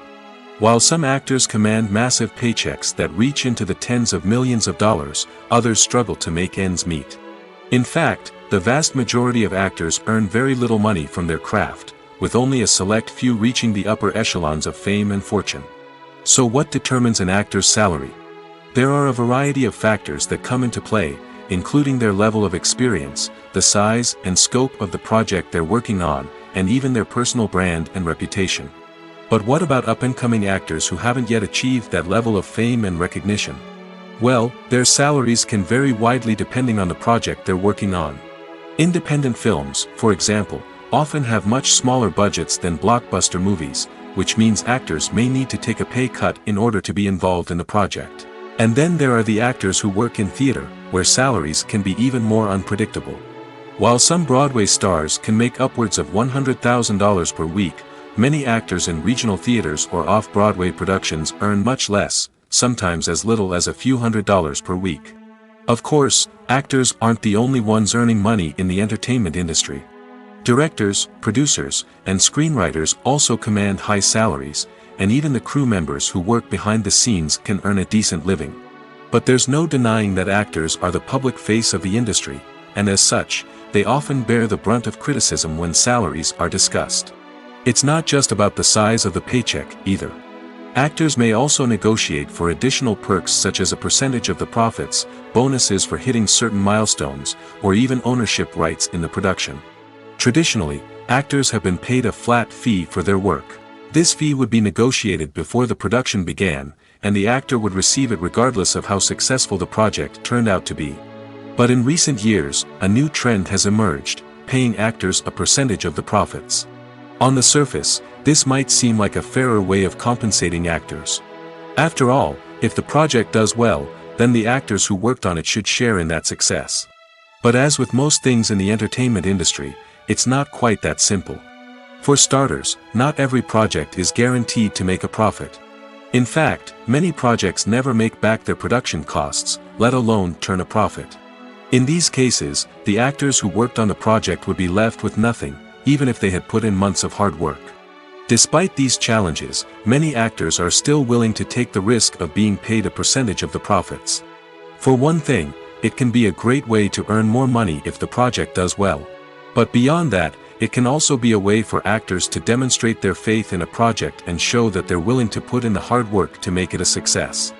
While some actors command massive paychecks that reach into the tens of millions of dollars, others struggle to make ends meet. In fact, the vast majority of actors earn very little money from their craft, with only a select few reaching the upper echelons of fame and fortune. So what determines an actor's salary? There are a variety of factors that come into play, including their level of experience, the size and scope of the project they're working on, and even their personal brand and reputation. But what about up-and-coming actors who haven't yet achieved that level of fame and recognition? Well, their salaries can vary widely depending on the project they're working on. Independent films, for example, often have much smaller budgets than blockbuster movies, which means actors may need to take a pay cut in order to be involved in the project. And then there are the actors who work in theater, where salaries can be even more unpredictable. While some Broadway stars can make upwards of $100,000 per week, many actors in regional theaters or off-Broadway productions earn much less, sometimes as little as a few $100s per week. Of course, actors aren't the only ones earning money in the entertainment industry. Directors, producers, and screenwriters also command high salaries, and even the crew members who work behind the scenes can earn a decent living. But there's no denying that actors are the public face of the industry, and as such, they often bear the brunt of criticism when salaries are discussed. It's not just about the size of the paycheck, either. Actors may also negotiate for additional perks such as a percentage of the profits, bonuses for hitting certain milestones, or even ownership rights in the production. Traditionally, actors have been paid a flat fee for their work. This fee would be negotiated before the production began, and the actor would receive it regardless of how successful the project turned out to be. But in recent years, a new trend has emerged, paying actors a percentage of the profits. On the surface, this might seem like a fairer way of compensating actors. After all, if the project does well, then the actors who worked on it should share in that success. But as with most things in the entertainment industry, it's not quite that simple. For starters, not every project is guaranteed to make a profit. In fact, many projects never make back their production costs, let alone turn a profit. In these cases, the actors who worked on the project would be left with nothing, even if they had put in months of hard work. Despite these challenges, many actors are still willing to take the risk of being paid a percentage of the profits. For one thing, it can be a great way to earn more money if the project does well. But beyond that, it can also be a way for actors to demonstrate their faith in a project and show that they're willing to put in the hard work to make it a success.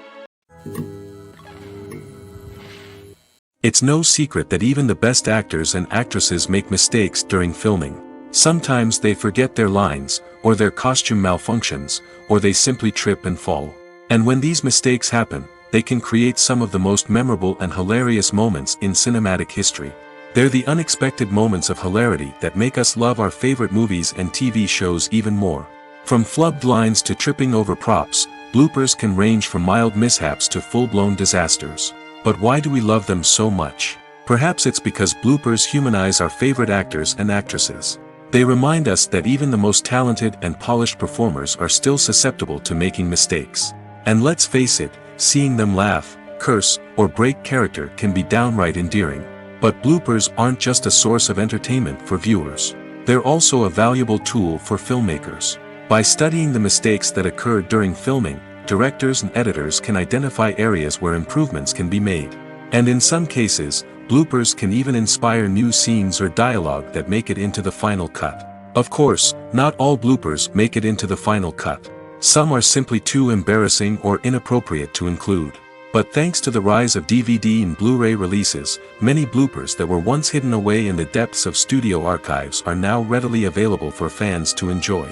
It's no secret that even the best actors and actresses make mistakes during filming. Sometimes they forget their lines, or their costume malfunctions, or they simply trip and fall. And when these mistakes happen, they can create some of the most memorable and hilarious moments in cinematic history. They're the unexpected moments of hilarity that make us love our favorite movies and TV shows even more. From flubbed lines to tripping over props, bloopers can range from mild mishaps to full-blown disasters. But why do we love them so much? Perhaps it's because bloopers humanize our favorite actors and actresses. They remind us that even the most talented and polished performers are still susceptible to making mistakes. And let's face it, seeing them laugh, curse, or break character can be downright endearing. But bloopers aren't just a source of entertainment for viewers. They're also a valuable tool for filmmakers. By studying the mistakes that occurred during filming, directors and editors can identify areas where improvements can be made. And in some cases, bloopers can even inspire new scenes or dialogue that make it into the final cut. Of course, not all bloopers make it into the final cut. Some are simply too embarrassing or inappropriate to include. But thanks to the rise of DVD and Blu-ray releases, many bloopers that were once hidden away in the depths of studio archives are now readily available for fans to enjoy.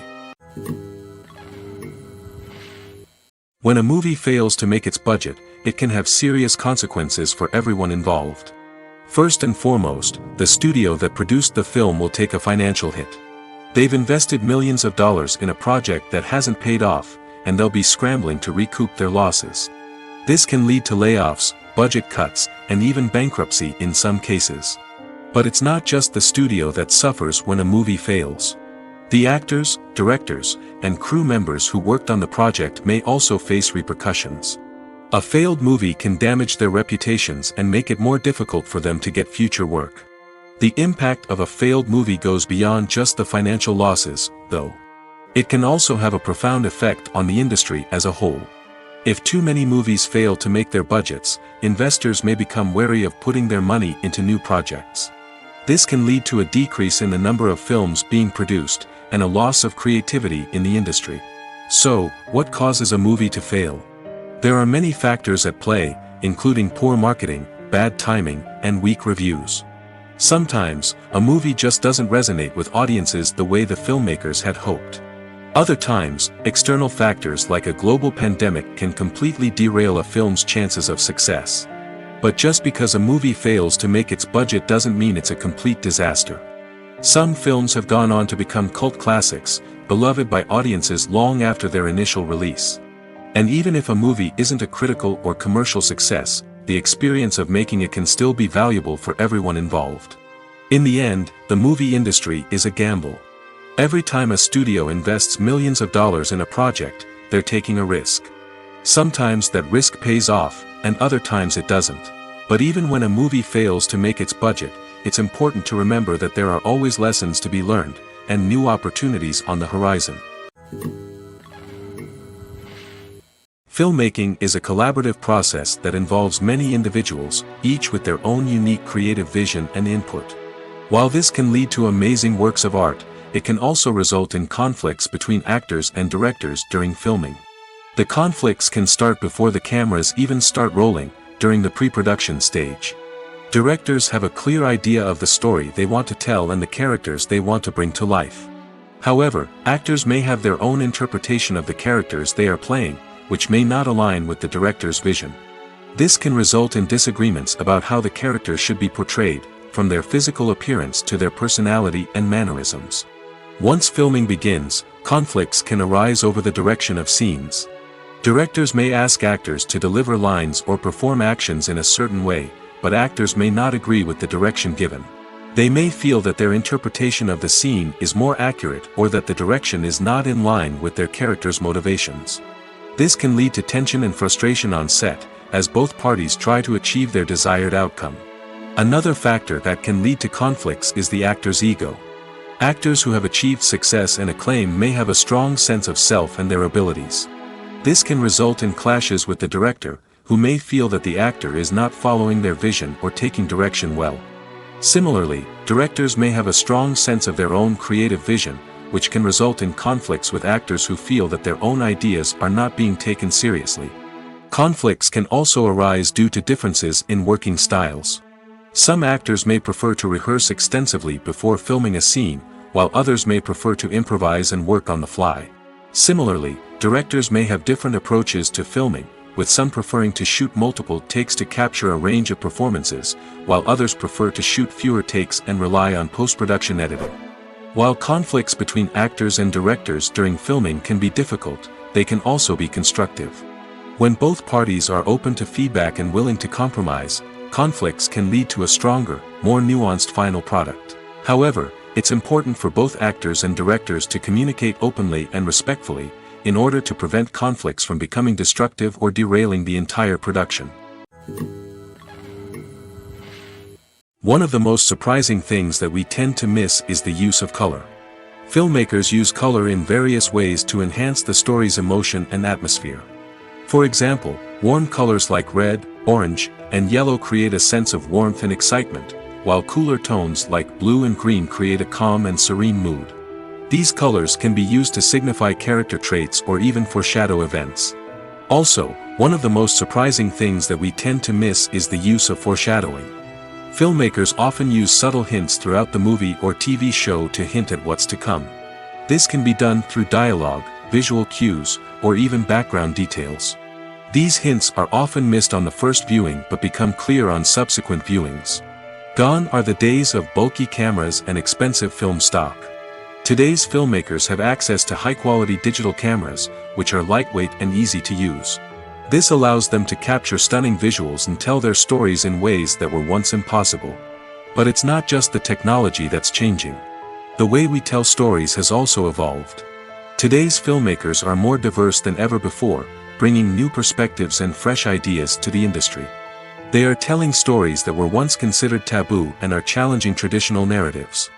When a movie fails to make its budget, it can have serious consequences for everyone involved. First and foremost, the studio that produced the film will take a financial hit. They've invested millions of dollars in a project that hasn't paid off, and they'll be scrambling to recoup their losses. This can lead to layoffs, budget cuts, and even bankruptcy in some cases. But it's not just the studio that suffers when a movie fails. The actors, directors, and crew members who worked on the project may also face repercussions. A failed movie can damage their reputations and make it more difficult for them to get future work. The impact of a failed movie goes beyond just the financial losses, though. It can also have a profound effect on the industry as a whole. If too many movies fail to make their budgets, investors may become wary of putting their money into new projects. This can lead to a decrease in the number of films being produced, and a loss of creativity in the industry. So, what causes a movie to fail? There are many factors at play, including poor marketing, bad timing, and weak reviews. Sometimes, a movie just doesn't resonate with audiences the way the filmmakers had hoped. Other times, external factors like a global pandemic can completely derail a film's chances of success. But just because a movie fails to make its budget doesn't mean it's a complete disaster. Some films have gone on to become cult classics, beloved by audiences long after their initial release. And even if a movie isn't a critical or commercial success, the experience of making it can still be valuable for everyone involved. In the end, the movie industry is a gamble. Every time a studio invests millions of dollars in a project, they're taking a risk. Sometimes that risk pays off, and other times it doesn't. But even when a movie fails to make its budget, it's important to remember that there are always lessons to be learned, and new opportunities on the horizon. Filmmaking is a collaborative process that involves many individuals, each with their own unique creative vision and input. While this can lead to amazing works of art, it can also result in conflicts between actors and directors during filming. The conflicts can start before the cameras even start rolling, during the pre-production stage. Directors have a clear idea of the story they want to tell and the characters they want to bring to life. However, actors may have their own interpretation of the characters they are playing, which may not align with the director's vision. This can result in disagreements about how the characters should be portrayed, from their physical appearance to their personality and mannerisms. Once filming begins, conflicts can arise over the direction of scenes. Directors may ask actors to deliver lines or perform actions in a certain way, but actors may not agree with the direction given. They may feel that their interpretation of the scene is more accurate or that the direction is not in line with their character's motivations. This can lead to tension and frustration on set, as both parties try to achieve their desired outcome. Another factor that can lead to conflicts is the actor's ego. Actors who have achieved success and acclaim may have a strong sense of self and their abilities. This can result in clashes with the director, who may feel that the actor is not following their vision or taking direction well. Similarly, directors may have a strong sense of their own creative vision, which can result in conflicts with actors who feel that their own ideas are not being taken seriously. Conflicts can also arise due to differences in working styles. Some actors may prefer to rehearse extensively before filming a scene, while others may prefer to improvise and work on the fly. Similarly, directors may have different approaches to filming, with some preferring to shoot multiple takes to capture a range of performances, while others prefer to shoot fewer takes and rely on post-production editing. While conflicts between actors and directors during filming can be difficult, they can also be constructive. When both parties are open to feedback and willing to compromise, conflicts can lead to a stronger, more nuanced final product. However, it's important for both actors and directors to communicate openly and respectfully, in order to prevent conflicts from becoming destructive or derailing the entire production. One of the most surprising things that we tend to miss is the use of color. Filmmakers use color in various ways to enhance the story's emotion and atmosphere. For example, warm colors like red, orange, and yellow create a sense of warmth and excitement, while cooler tones like blue and green create a calm and serene mood. These colors can be used to signify character traits or even foreshadow events. Also, one of the most surprising things that we tend to miss is the use of foreshadowing. Filmmakers often use subtle hints throughout the movie or TV show to hint at what's to come. This can be done through dialogue, visual cues, or even background details. These hints are often missed on the first viewing but become clear on subsequent viewings. Gone are the days of bulky cameras and expensive film stock. Today's filmmakers have access to high-quality digital cameras, which are lightweight and easy to use. This allows them to capture stunning visuals and tell their stories in ways that were once impossible. But it's not just the technology that's changing. The way we tell stories has also evolved. Today's filmmakers are more diverse than ever before, bringing new perspectives and fresh ideas to the industry. They are telling stories that were once considered taboo and are challenging traditional narratives.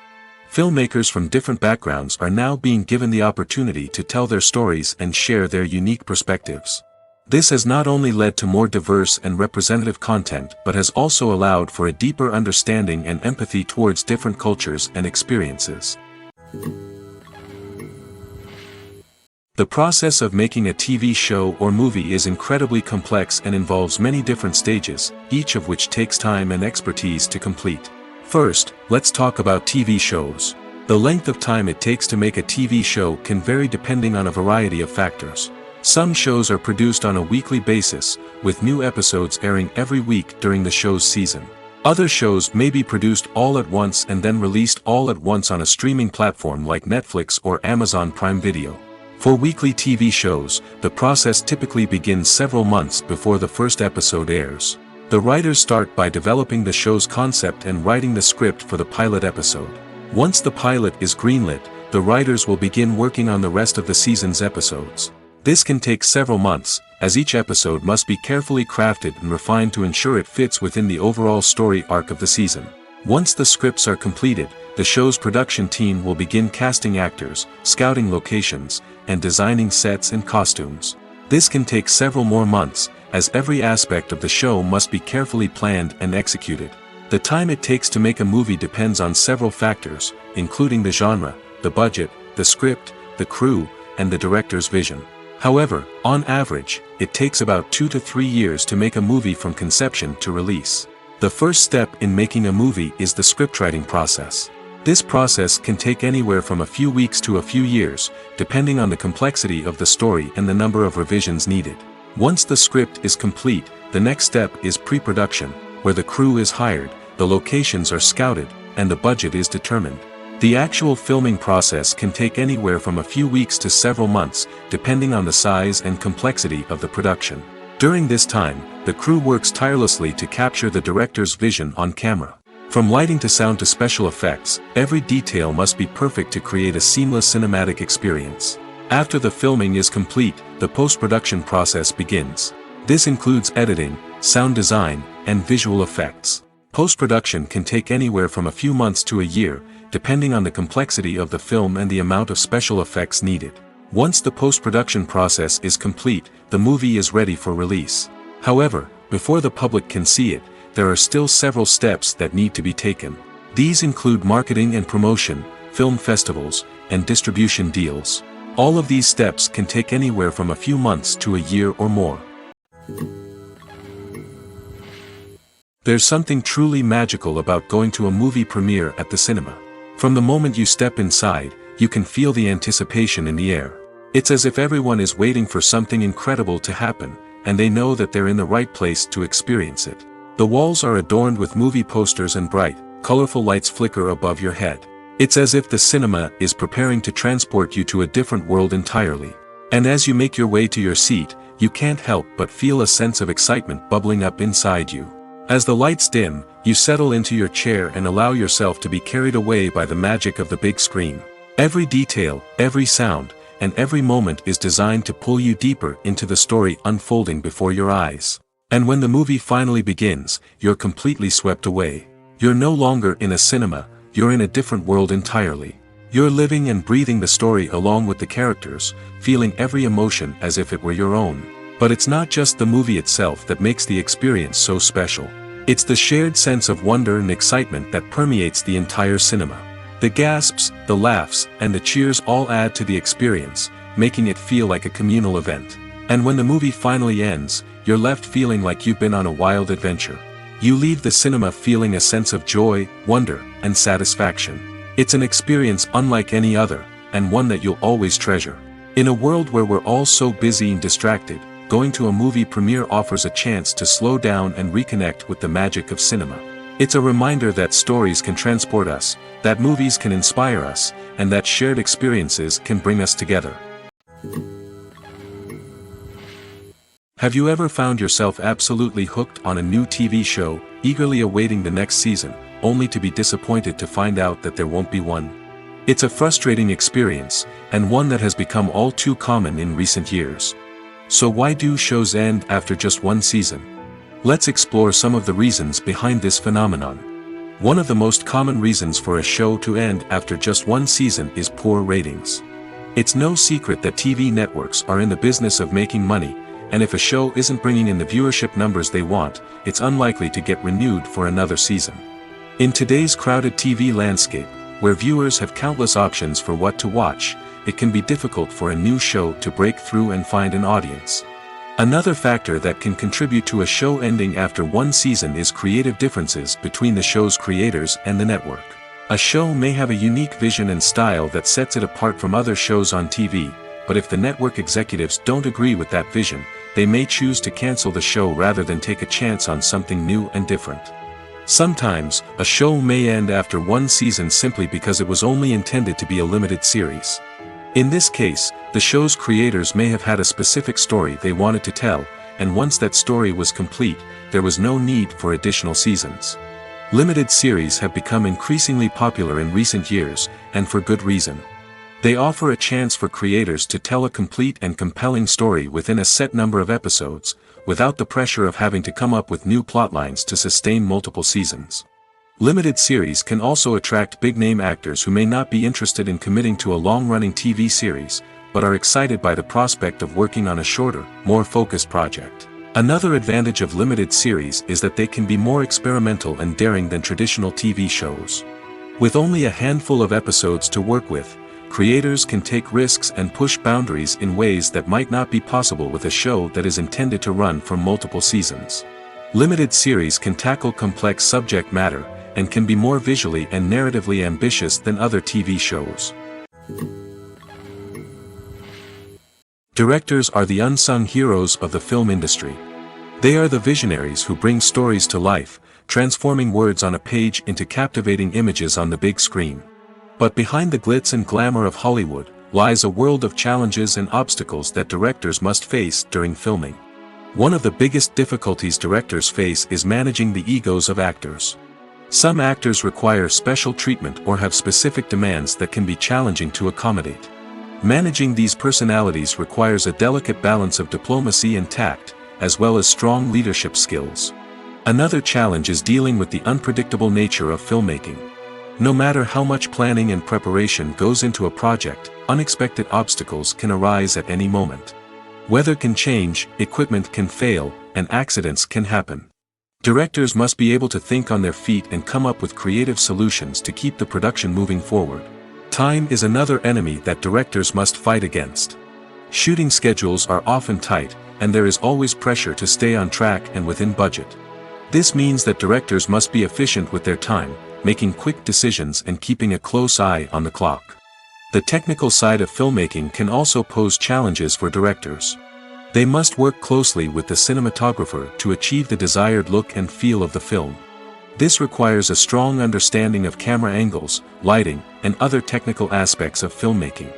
Filmmakers from different backgrounds are now being given the opportunity to tell their stories and share their unique perspectives. This has not only led to more diverse and representative content but has also allowed for a deeper understanding and empathy towards different cultures and experiences. The process of making a TV show or movie is incredibly complex and involves many different stages, each of which takes time and expertise to complete. First, let's talk about TV shows. The length of time it takes to make a TV show can vary depending on a variety of factors. Some shows are produced on a weekly basis, with new episodes airing every week during the show's season. Other shows may be produced all at once and then released all at once on a streaming platform like Netflix or Amazon Prime Video. For weekly TV shows, the process typically begins several months before the first episode airs. The writers start by developing the show's concept and writing the script for the pilot episode. Once the pilot is greenlit, the writers will begin working on the rest of the season's episodes. This can take several months, as each episode must be carefully crafted and refined to ensure it fits within the overall story arc of the season. Once the scripts are completed, the show's production team will begin casting actors, scouting locations, and designing sets and costumes. This can take several more months, as every aspect of the show must be carefully planned and executed. The time it takes to make a movie depends on several factors, including the genre, the budget, the script, the crew, and the director's vision. However, on average, it takes about 2 to 3 years to make a movie from conception to release. The first step in making a movie is the scriptwriting process. This process can take anywhere from a few weeks to a few years, depending on the complexity of the story and the number of revisions needed. Once the script is complete, the next step is pre-production, where the crew is hired, the locations are scouted, and the budget is determined. The actual filming process can take anywhere from a few weeks to several months, depending on the size and complexity of the production. During this time, the crew works tirelessly to capture the director's vision on camera. From lighting to sound to special effects, every detail must be perfect to create a seamless cinematic experience. After the filming is complete, the post-production process begins. This includes editing, sound design, and visual effects. Post-production can take anywhere from a few months to a year, depending on the complexity of the film and the amount of special effects needed. Once the post-production process is complete, the movie is ready for release. However, before the public can see it, there are still several steps that need to be taken. These include marketing and promotion, film festivals, and distribution deals. All of these steps can take anywhere from a few months to a year or more. There's something truly magical about going to a movie premiere at the cinema. From the moment you step inside, you can feel the anticipation in the air. It's as if everyone is waiting for something incredible to happen, and they know that they're in the right place to experience it. The walls are adorned with movie posters and bright, colorful lights flicker above your head. It's as if the cinema is preparing to transport you to a different world entirely. And as you make your way to your seat, you can't help but feel a sense of excitement bubbling up inside you. As the lights dim, you settle into your chair and allow yourself to be carried away by the magic of the big screen. Every detail, every sound, and every moment is designed to pull you deeper into the story unfolding before your eyes. And when the movie finally begins, you're completely swept away. You're no longer in a cinema, you're in a different world entirely. You're living and breathing the story along with the characters, feeling every emotion as if it were your own. But it's not just the movie itself that makes the experience so special. It's the shared sense of wonder and excitement that permeates the entire cinema. The gasps, the laughs, and the cheers all add to the experience, making it feel like a communal event. And when the movie finally ends, you're left feeling like you've been on a wild adventure. You leave the cinema feeling a sense of joy, wonder, and satisfaction. It's an experience unlike any other, and one that you'll always treasure. In a world where we're all so busy and distracted, going to a movie premiere offers a chance to slow down and reconnect with the magic of cinema. It's a reminder that stories can transport us, that movies can inspire us, and that shared experiences can bring us together. Have you ever found yourself absolutely hooked on a new TV show, eagerly awaiting the next season, only to be disappointed to find out that there won't be one? It's a frustrating experience, and one that has become all too common in recent years. So why do shows end after just one season? Let's explore some of the reasons behind this phenomenon. One of the most common reasons for a show to end after just one season is poor ratings. It's no secret that TV networks are in the business of making money, and if a show isn't bringing in the viewership numbers they want, it's unlikely to get renewed for another season. In today's crowded TV landscape, where viewers have countless options for what to watch, it can be difficult for a new show to break through and find an audience. Another factor that can contribute to a show ending after one season is creative differences between the show's creators and the network. A show may have a unique vision and style that sets it apart from other shows on TV, but if the network executives don't agree with that vision, they may choose to cancel the show rather than take a chance on something new and different. Sometimes, a show may end after one season simply because it was only intended to be a limited series. In this case, the show's creators may have had a specific story they wanted to tell, and once that story was complete, there was no need for additional seasons. Limited series have become increasingly popular in recent years, and for good reason. They offer a chance for creators to tell a complete and compelling story within a set number of episodes, without the pressure of having to come up with new plotlines to sustain multiple seasons. Limited series can also attract big-name actors who may not be interested in committing to a long-running TV series, but are excited by the prospect of working on a shorter, more focused project. Another advantage of limited series is that they can be more experimental and daring than traditional TV shows. With only a handful of episodes to work with, creators can take risks and push boundaries in ways that might not be possible with a show that is intended to run for multiple seasons. Limited series can tackle complex subject matter, and can be more visually and narratively ambitious than other TV shows. Directors are the unsung heroes of the film industry. They are the visionaries who bring stories to life, transforming words on a page into captivating images on the big screen. But behind the glitz and glamour of Hollywood, lies a world of challenges and obstacles that directors must face during filming. One of the biggest difficulties directors face is managing the egos of actors. Some actors require special treatment or have specific demands that can be challenging to accommodate. Managing these personalities requires a delicate balance of diplomacy and tact, as well as strong leadership skills. Another challenge is dealing with the unpredictable nature of filmmaking. No matter how much planning and preparation goes into a project, unexpected obstacles can arise at any moment. Weather can change, equipment can fail, and accidents can happen. Directors must be able to think on their feet and come up with creative solutions to keep the production moving forward. Time is another enemy that directors must fight against. Shooting schedules are often tight, and there is always pressure to stay on track and within budget. This means that directors must be efficient with their time, making quick decisions and keeping a close eye on the clock. The technical side of filmmaking can also pose challenges for directors. They must work closely with the cinematographer to achieve the desired look and feel of the film. This requires a strong understanding of camera angles, lighting, and other technical aspects of filmmaking.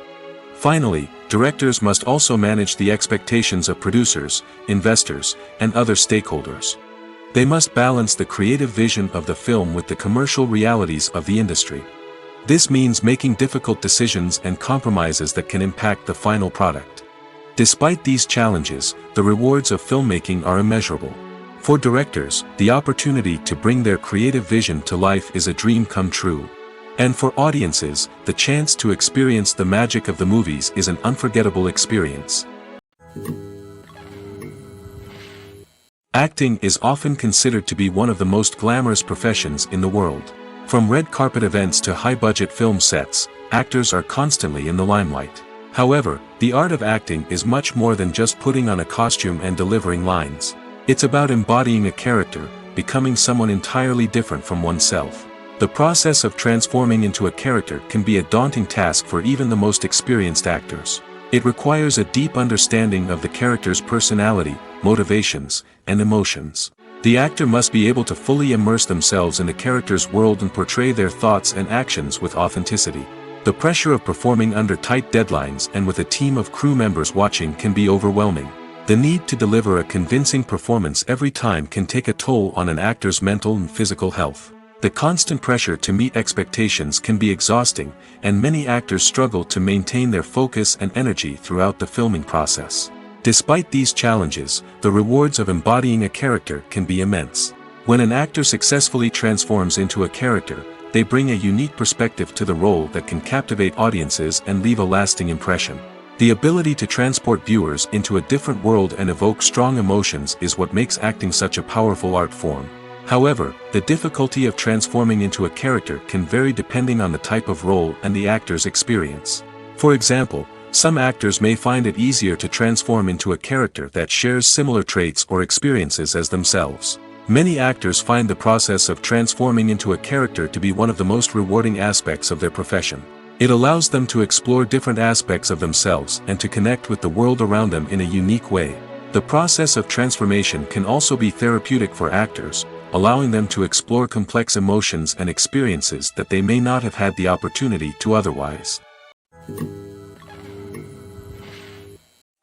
Finally, directors must also manage the expectations of producers, investors, and other stakeholders. They must balance the creative vision of the film with the commercial realities of the industry. This means making difficult decisions and compromises that can impact the final product. Despite these challenges, the rewards of filmmaking are immeasurable. For directors, the opportunity to bring their creative vision to life is a dream come true. And for audiences, the chance to experience the magic of the movies is an unforgettable experience. Acting is often considered to be one of the most glamorous professions in the world. From red carpet events to high-budget film sets, actors are constantly in the limelight. However, the art of acting is much more than just putting on a costume and delivering lines. It's about embodying a character, becoming someone entirely different from oneself. The process of transforming into a character can be a daunting task for even the most experienced actors. It requires a deep understanding of the character's personality, motivations, and emotions. The actor must be able to fully immerse themselves in the character's world and portray their thoughts and actions with authenticity. The pressure of performing under tight deadlines and with a team of crew members watching can be overwhelming. The need to deliver a convincing performance every time can take a toll on an actor's mental and physical health. The constant pressure to meet expectations can be exhausting, and many actors struggle to maintain their focus and energy throughout the filming process. Despite these challenges, the rewards of embodying a character can be immense. When an actor successfully transforms into a character, they bring a unique perspective to the role that can captivate audiences and leave a lasting impression. The ability to transport viewers into a different world and evoke strong emotions is what makes acting such a powerful art form. However, the difficulty of transforming into a character can vary depending on the type of role and the actor's experience. For example, some actors may find it easier to transform into a character that shares similar traits or experiences as themselves. Many actors find the process of transforming into a character to be one of the most rewarding aspects of their profession. It allows them to explore different aspects of themselves and to connect with the world around them in a unique way. The process of transformation can also be therapeutic for actors, allowing them to explore complex emotions and experiences that they may not have had the opportunity to otherwise.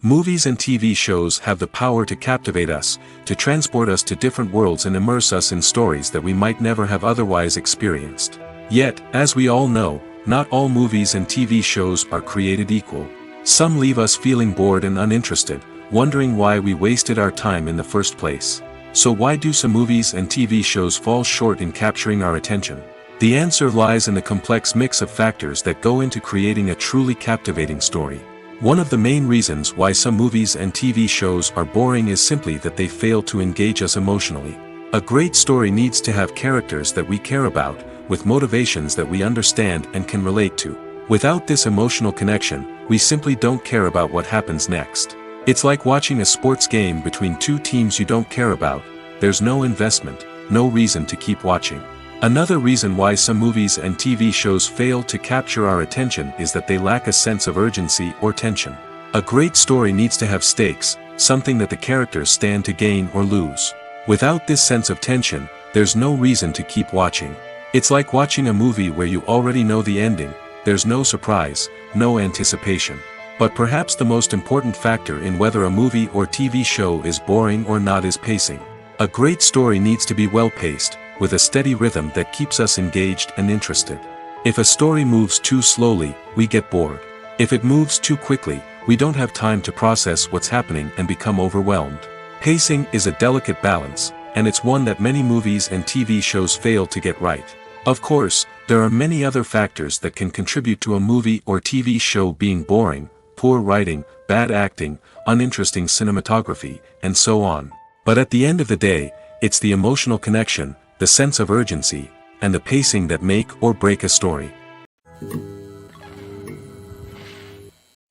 Movies and TV shows have the power to captivate us, to transport us to different worlds and immerse us in stories that we might never have otherwise experienced. Yet, as we all know, not all movies and TV shows are created equal. Some leave us feeling bored and uninterested, wondering why we wasted our time in the first place. So why do some movies and TV shows fall short in capturing our attention? The answer lies in the complex mix of factors that go into creating a truly captivating story. One of the main reasons why some movies and TV shows are boring is simply that they fail to engage us emotionally. A great story needs to have characters that we care about, with motivations that we understand and can relate to. Without this emotional connection, we simply don't care about what happens next. It's like watching a sports game between two teams you don't care about. There's no investment, no reason to keep watching. Another reason why some movies and TV shows fail to capture our attention is that they lack a sense of urgency or tension. A great story needs to have stakes, something that the characters stand to gain or lose. Without this sense of tension, there's no reason to keep watching. It's like watching a movie where you already know the ending. There's no surprise, no anticipation. But perhaps the most important factor in whether a movie or TV show is boring or not is pacing. A great story needs to be well-paced, with a steady rhythm that keeps us engaged and interested. If a story moves too slowly, we get bored. If it moves too quickly, we don't have time to process what's happening and become overwhelmed. Pacing is a delicate balance, and it's one that many movies and TV shows fail to get right. Of course, there are many other factors that can contribute to a movie or TV show being boring: poor writing, bad acting, uninteresting cinematography, and so on. But at the end of the day, it's the emotional connection, the sense of urgency, and the pacing that make or break a story.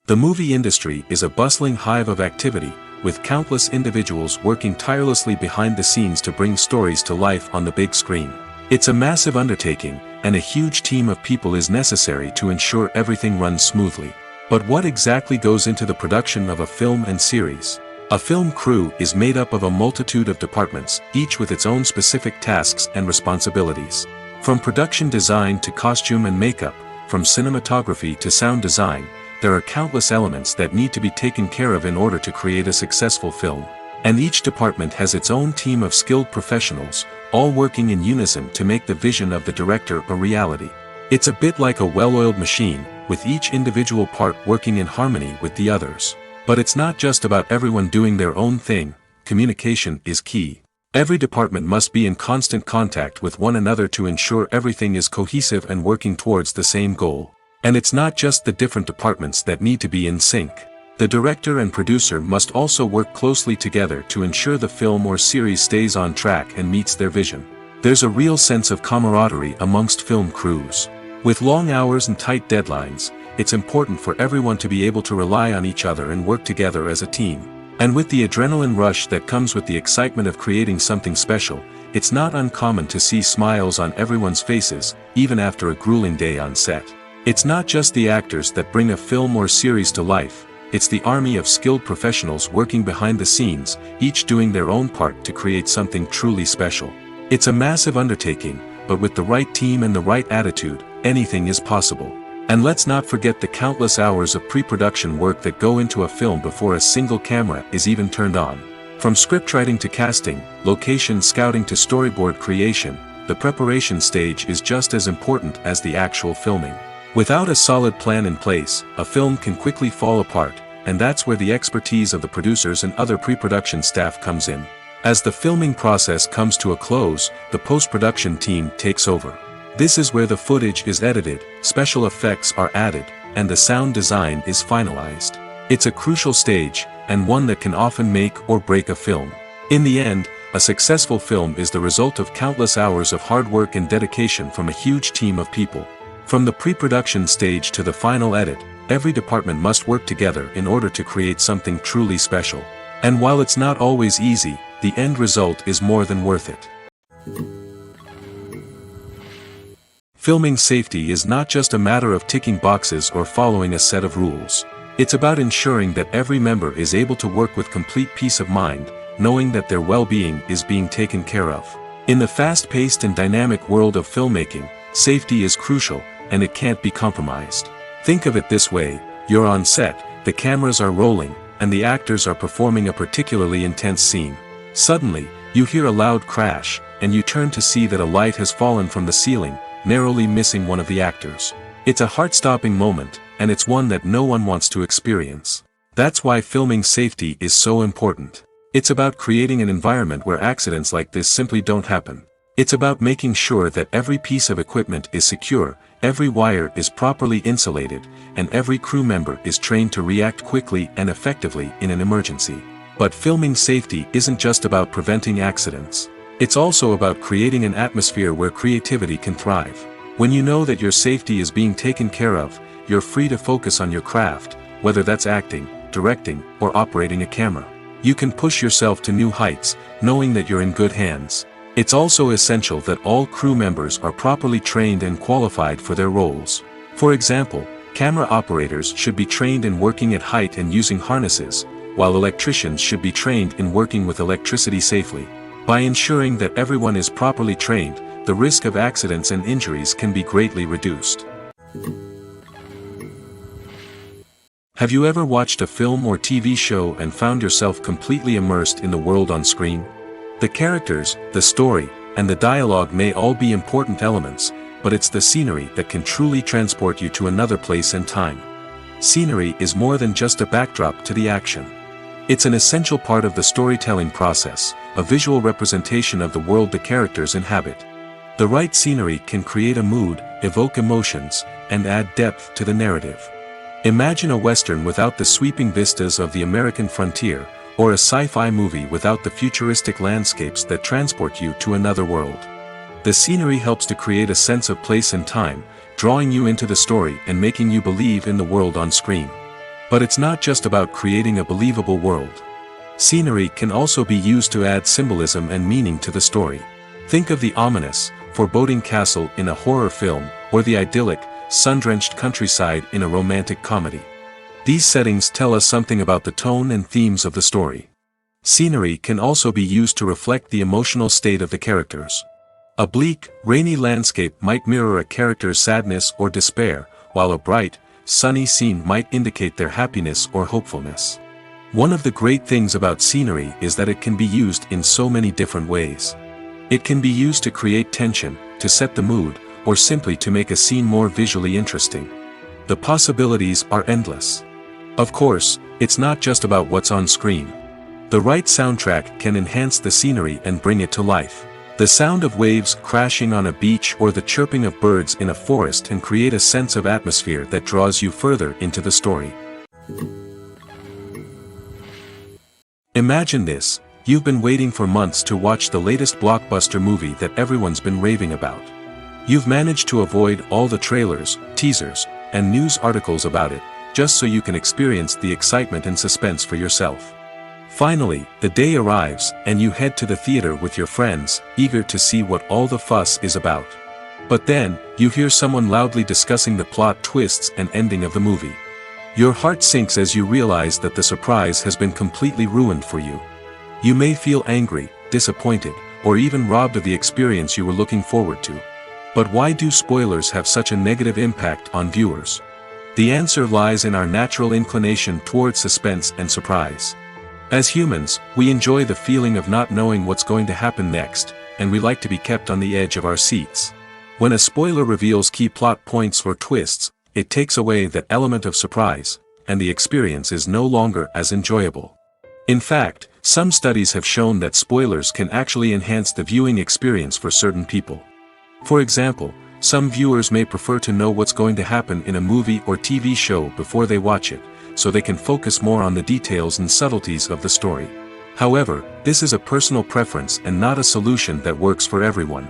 The movie industry is a bustling hive of activity, with countless individuals working tirelessly behind the scenes to bring stories to life on the big screen. It's a massive undertaking, and a huge team of people is necessary to ensure everything runs smoothly. But what exactly goes into the production of a film and series? A film crew is made up of a multitude of departments, each with its own specific tasks and responsibilities. From production design to costume and makeup, from cinematography to sound design, there are countless elements that need to be taken care of in order to create a successful film. And each department has its own team of skilled professionals, all working in unison to make the vision of the director a reality. It's a bit like a well-oiled machine, with each individual part working in harmony with the others. But it's not just about everyone doing their own thing. Communication is key. Every department must be in constant contact with one another to ensure everything is cohesive and working towards the same goal. And it's not just the different departments that need to be in sync. The director and producer must also work closely together to ensure the film or series stays on track and meets their vision. There's a real sense of camaraderie amongst film crews. With long hours and tight deadlines, it's important for everyone to be able to rely on each other and work together as a team. And with the adrenaline rush that comes with the excitement of creating something special, it's not uncommon to see smiles on everyone's faces, even after a grueling day on set. It's not just the actors that bring a film or series to life. It's the army of skilled professionals working behind the scenes, each doing their own part to create something truly special. It's a massive undertaking, but with the right team and the right attitude, anything is possible. And let's not forget the countless hours of pre-production work that go into a film before a single camera is even turned on. From scriptwriting to casting, location scouting to storyboard creation, the preparation stage is just as important as the actual filming. Without a solid plan in place, a film can quickly fall apart, and that's where the expertise of the producers and other pre-production staff comes in. As the filming process comes to a close, the post-production team takes over. This is where the footage is edited, special effects are added, and the sound design is finalized. It's a crucial stage, and one that can often make or break a film. In the end, a successful film is the result of countless hours of hard work and dedication from a huge team of people. From the pre-production stage to the final edit, every department must work together in order to create something truly special. And while it's not always easy, the end result is more than worth it. Filming safety is not just a matter of ticking boxes or following a set of rules. It's about ensuring that every member is able to work with complete peace of mind, knowing that their well-being is being taken care of. In the fast-paced and dynamic world of filmmaking, safety is crucial, and it can't be compromised. Think of it this way: you're on set, the cameras are rolling, and the actors are performing a particularly intense scene. Suddenly, you hear a loud crash, and you turn to see that a light has fallen from the ceiling, narrowly missing one of the actors. It's a heart-stopping moment, and it's one that no one wants to experience. That's why filming safety is so important. It's about creating an environment where accidents like this simply don't happen. It's about making sure that every piece of equipment is secure, every wire is properly insulated, and every crew member is trained to react quickly and effectively in an emergency. But filming safety isn't just about preventing accidents. It's also about creating an atmosphere where creativity can thrive. When you know that your safety is being taken care of, you're free to focus on your craft, whether that's acting, directing, or operating a camera. You can push yourself to new heights, knowing that you're in good hands. It's also essential that all crew members are properly trained and qualified for their roles. For example, camera operators should be trained in working at height and using harnesses, while electricians should be trained in working with electricity safely. By ensuring that everyone is properly trained, the risk of accidents and injuries can be greatly reduced. Have you ever watched a film or TV show and found yourself completely immersed in the world on screen? The characters, the story, and the dialogue may all be important elements, but it's the scenery that can truly transport you to another place and time. Scenery is more than just a backdrop to the action. It's an essential part of the storytelling process, a visual representation of the world the characters inhabit. The right scenery can create a mood, evoke emotions, and add depth to the narrative. Imagine a Western without the sweeping vistas of the American frontier, or a sci-fi movie without the futuristic landscapes that transport you to another world. The scenery helps to create a sense of place and time, drawing you into the story and making you believe in the world on screen. But it's not just about creating a believable world. Scenery can also be used to add symbolism and meaning to the story. Think of the ominous, foreboding castle in a horror film, or the idyllic, sun-drenched countryside in a romantic comedy. These settings tell us something about the tone and themes of the story. Scenery can also be used to reflect the emotional state of the characters. A bleak, rainy landscape might mirror a character's sadness or despair, while a bright, sunny scene might indicate their happiness or hopefulness. One of the great things about scenery is that it can be used in so many different ways. It can be used to create tension, to set the mood, or simply to make a scene more visually interesting. The possibilities are endless. Of course, it's not just about what's on screen. The right soundtrack can enhance the scenery and bring it to life. The sound of waves crashing on a beach or the chirping of birds in a forest can create a sense of atmosphere that draws you further into the story. Imagine this: you've been waiting for months to watch the latest blockbuster movie that everyone's been raving about. You've managed to avoid all the trailers, teasers, and news articles about it, just so you can experience the excitement and suspense for yourself. Finally, the day arrives, and you head to the theater with your friends, eager to see what all the fuss is about. But then, you hear someone loudly discussing the plot twists and ending of the movie. Your heart sinks as you realize that the surprise has been completely ruined for you. You may feel angry, disappointed, or even robbed of the experience you were looking forward to. But why do spoilers have such a negative impact on viewers? The answer lies in our natural inclination toward suspense and surprise. As humans, we enjoy the feeling of not knowing what's going to happen next, and we like to be kept on the edge of our seats. When a spoiler reveals key plot points or twists, it takes away that element of surprise, and the experience is no longer as enjoyable. In fact, some studies have shown that spoilers can actually enhance the viewing experience for certain people. For example, some viewers may prefer to know what's going to happen in a movie or TV show before they watch it, so they can focus more on the details and subtleties of the story. However, this is a personal preference and not a solution that works for everyone.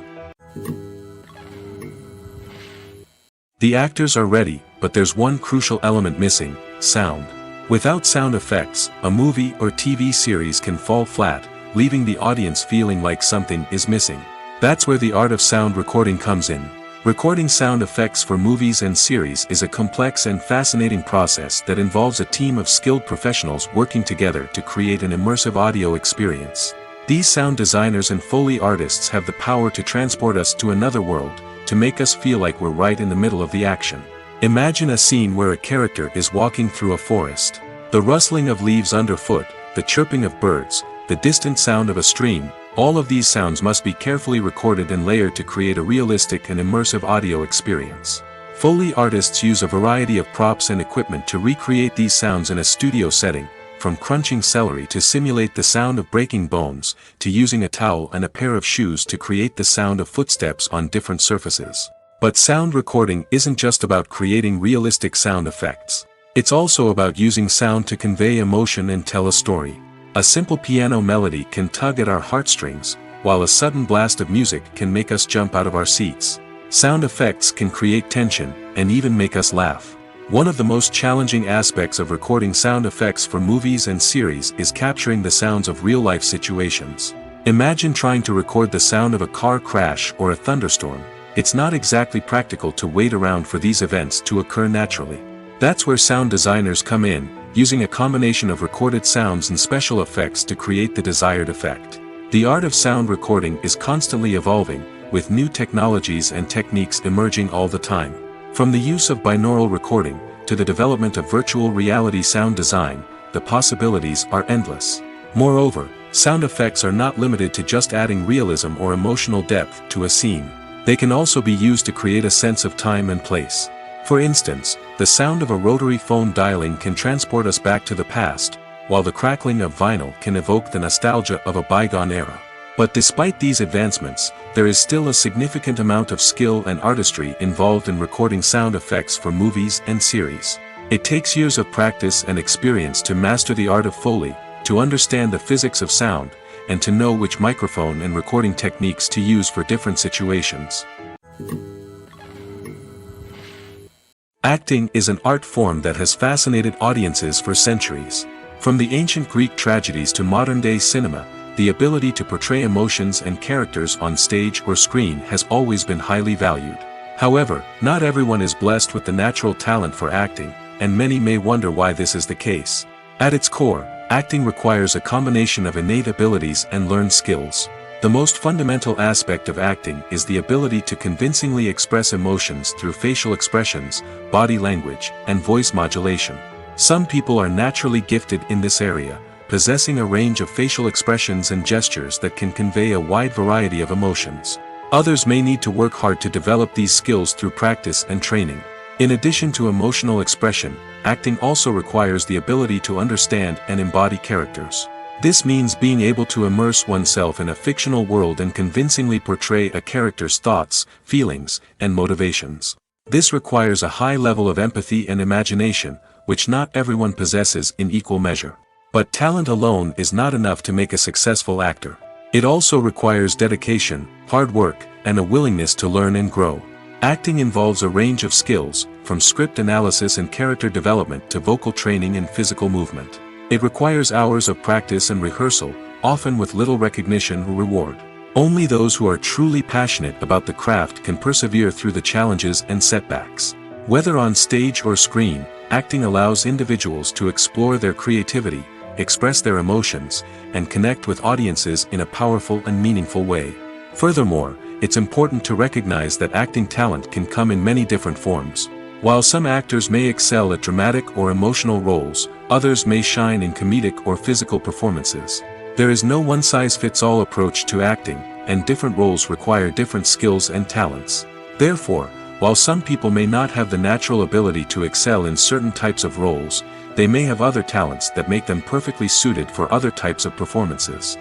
The actors are ready, but there's one crucial element missing: sound. Without sound effects, a movie or TV series can fall flat, leaving the audience feeling like something is missing. That's where the art of sound recording comes in. Recording sound effects for movies and series is a complex and fascinating process that involves a team of skilled professionals working together to create an immersive audio experience. These sound designers and Foley artists have the power to transport us to another world, to make us feel like we're right in the middle of the action. Imagine a scene where a character is walking through a forest. The rustling of leaves underfoot, the chirping of birds, the distant sound of a stream, all of these sounds must be carefully recorded and layered to create a realistic and immersive audio experience. Foley artists use a variety of props and equipment to recreate these sounds in a studio setting, from crunching celery to simulate the sound of breaking bones, to using a towel and a pair of shoes to create the sound of footsteps on different surfaces. But sound recording isn't just about creating realistic sound effects. It's also about using sound to convey emotion and tell a story. A simple piano melody can tug at our heartstrings, while a sudden blast of music can make us jump out of our seats. Sound effects can create tension, and even make us laugh. One of the most challenging aspects of recording sound effects for movies and series is capturing the sounds of real-life situations. Imagine trying to record the sound of a car crash or a thunderstorm. It's not exactly practical to wait around for these events to occur naturally. That's where sound designers come in, using a combination of recorded sounds and special effects to create the desired effect. The art of sound recording is constantly evolving, with new technologies and techniques emerging all the time. From the use of binaural recording, to the development of virtual reality sound design, the possibilities are endless. Moreover, sound effects are not limited to just adding realism or emotional depth to a scene. They can also be used to create a sense of time and place. For instance, the sound of a rotary phone dialing can transport us back to the past, while the crackling of vinyl can evoke the nostalgia of a bygone era. But despite these advancements, there is still a significant amount of skill and artistry involved in recording sound effects for movies and series. It takes years of practice and experience to master the art of Foley, to understand the physics of sound, and to know which microphone and recording techniques to use for different situations. Acting is an art form that has fascinated audiences for centuries. From the ancient Greek tragedies to modern-day cinema, the ability to portray emotions and characters on stage or screen has always been highly valued. However, not everyone is blessed with the natural talent for acting, and many may wonder why this is the case. At its core, acting requires a combination of innate abilities and learned skills. The most fundamental aspect of acting is the ability to convincingly express emotions through facial expressions, body language, and voice modulation. Some people are naturally gifted in this area, possessing a range of facial expressions and gestures that can convey a wide variety of emotions. Others may need to work hard to develop these skills through practice and training. In addition to emotional expression, acting also requires the ability to understand and embody characters. This means being able to immerse oneself in a fictional world and convincingly portray a character's thoughts, feelings, and motivations. This requires a high level of empathy and imagination, which not everyone possesses in equal measure. But talent alone is not enough to make a successful actor. It also requires dedication, hard work, and a willingness to learn and grow. Acting involves a range of skills, from script analysis and character development to vocal training and physical movement. It requires hours of practice and rehearsal, often with little recognition or reward. Only those who are truly passionate about the craft can persevere through the challenges and setbacks. Whether on stage or screen, acting allows individuals to explore their creativity, express their emotions, and connect with audiences in a powerful and meaningful way. Furthermore, it's important to recognize that acting talent can come in many different forms. While some actors may excel at dramatic or emotional roles, others may shine in comedic or physical performances. There is no one-size-fits-all approach to acting, and different roles require different skills and talents. Therefore, while some people may not have the natural ability to excel in certain types of roles, they may have other talents that make them perfectly suited for other types of performances.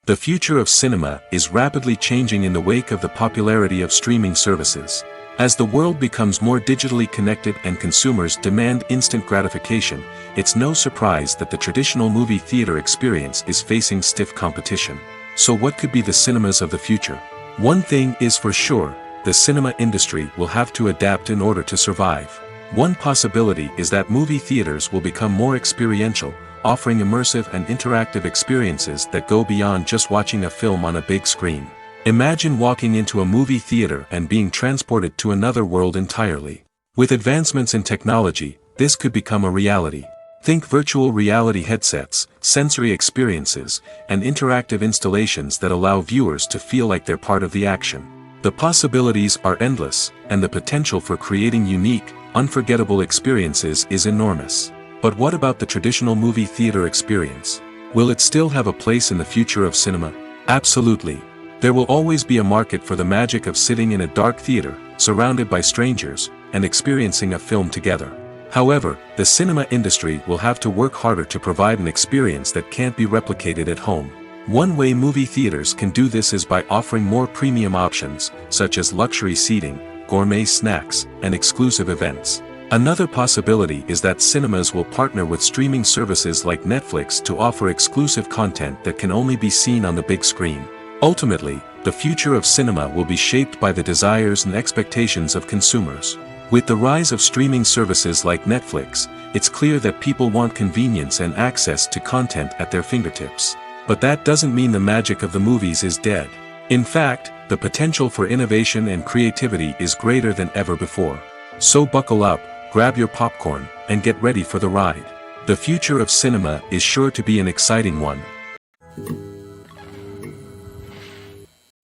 The future of cinema is rapidly changing in the wake of the popularity of streaming services. As the world becomes more digitally connected and consumers demand instant gratification, it's no surprise that the traditional movie theater experience is facing stiff competition. So what could be the cinemas of the future? One thing is for sure, the cinema industry will have to adapt in order to survive. One possibility is that movie theaters will become more experiential, offering immersive and interactive experiences that go beyond just watching a film on a big screen. Imagine walking into a movie theater and being transported to another world entirely. With advancements in technology, this could become a reality. Think virtual reality headsets, sensory experiences, and interactive installations that allow viewers to feel like they're part of the action. The possibilities are endless, and the potential for creating unique, unforgettable experiences is enormous. But what about the traditional movie theater experience? Will it still have a place in the future of cinema? Absolutely. There will always be a market for the magic of sitting in a dark theater, surrounded by strangers, and experiencing a film together. However, the cinema industry will have to work harder to provide an experience that can't be replicated at home. One way movie theaters can do this is by offering more premium options, such as luxury seating, gourmet snacks, and exclusive events. Another possibility is that cinemas will partner with streaming services like Netflix to offer exclusive content that can only be seen on the big screen. Ultimately, the future of cinema will be shaped by the desires and expectations of consumers. With the rise of streaming services like Netflix, it's clear that people want convenience and access to content at their fingertips. But that doesn't mean the magic of the movies is dead. In fact, the potential for innovation and creativity is greater than ever before. So buckle up, grab your popcorn, and get ready for the ride. The future of cinema is sure to be an exciting one.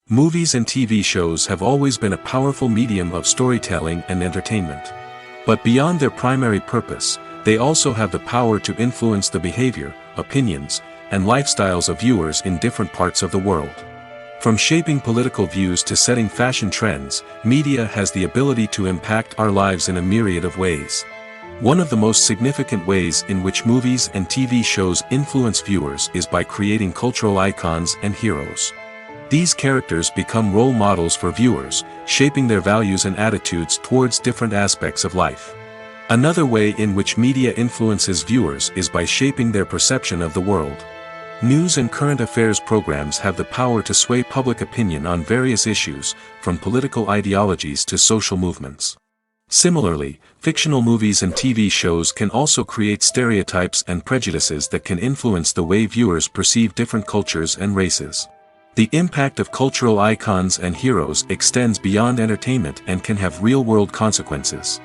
Movies and TV shows have always been a powerful medium of storytelling and entertainment. But beyond their primary purpose, they also have the power to influence the behavior, opinions, and lifestyles of viewers in different parts of the world. From shaping political views to setting fashion trends, media has the ability to impact our lives in a myriad of ways. One of the most significant ways in which movies and TV shows influence viewers is by creating cultural icons and heroes. These characters become role models for viewers, shaping their values and attitudes towards different aspects of life. Another way in which media influences viewers is by shaping their perception of the world. News and current affairs programs have the power to sway public opinion on various issues, from political ideologies to social movements. Similarly, fictional movies and TV shows can also create stereotypes and prejudices that can influence the way viewers perceive different cultures and races. The impact of cultural icons and heroes extends beyond entertainment and can have real-world consequences.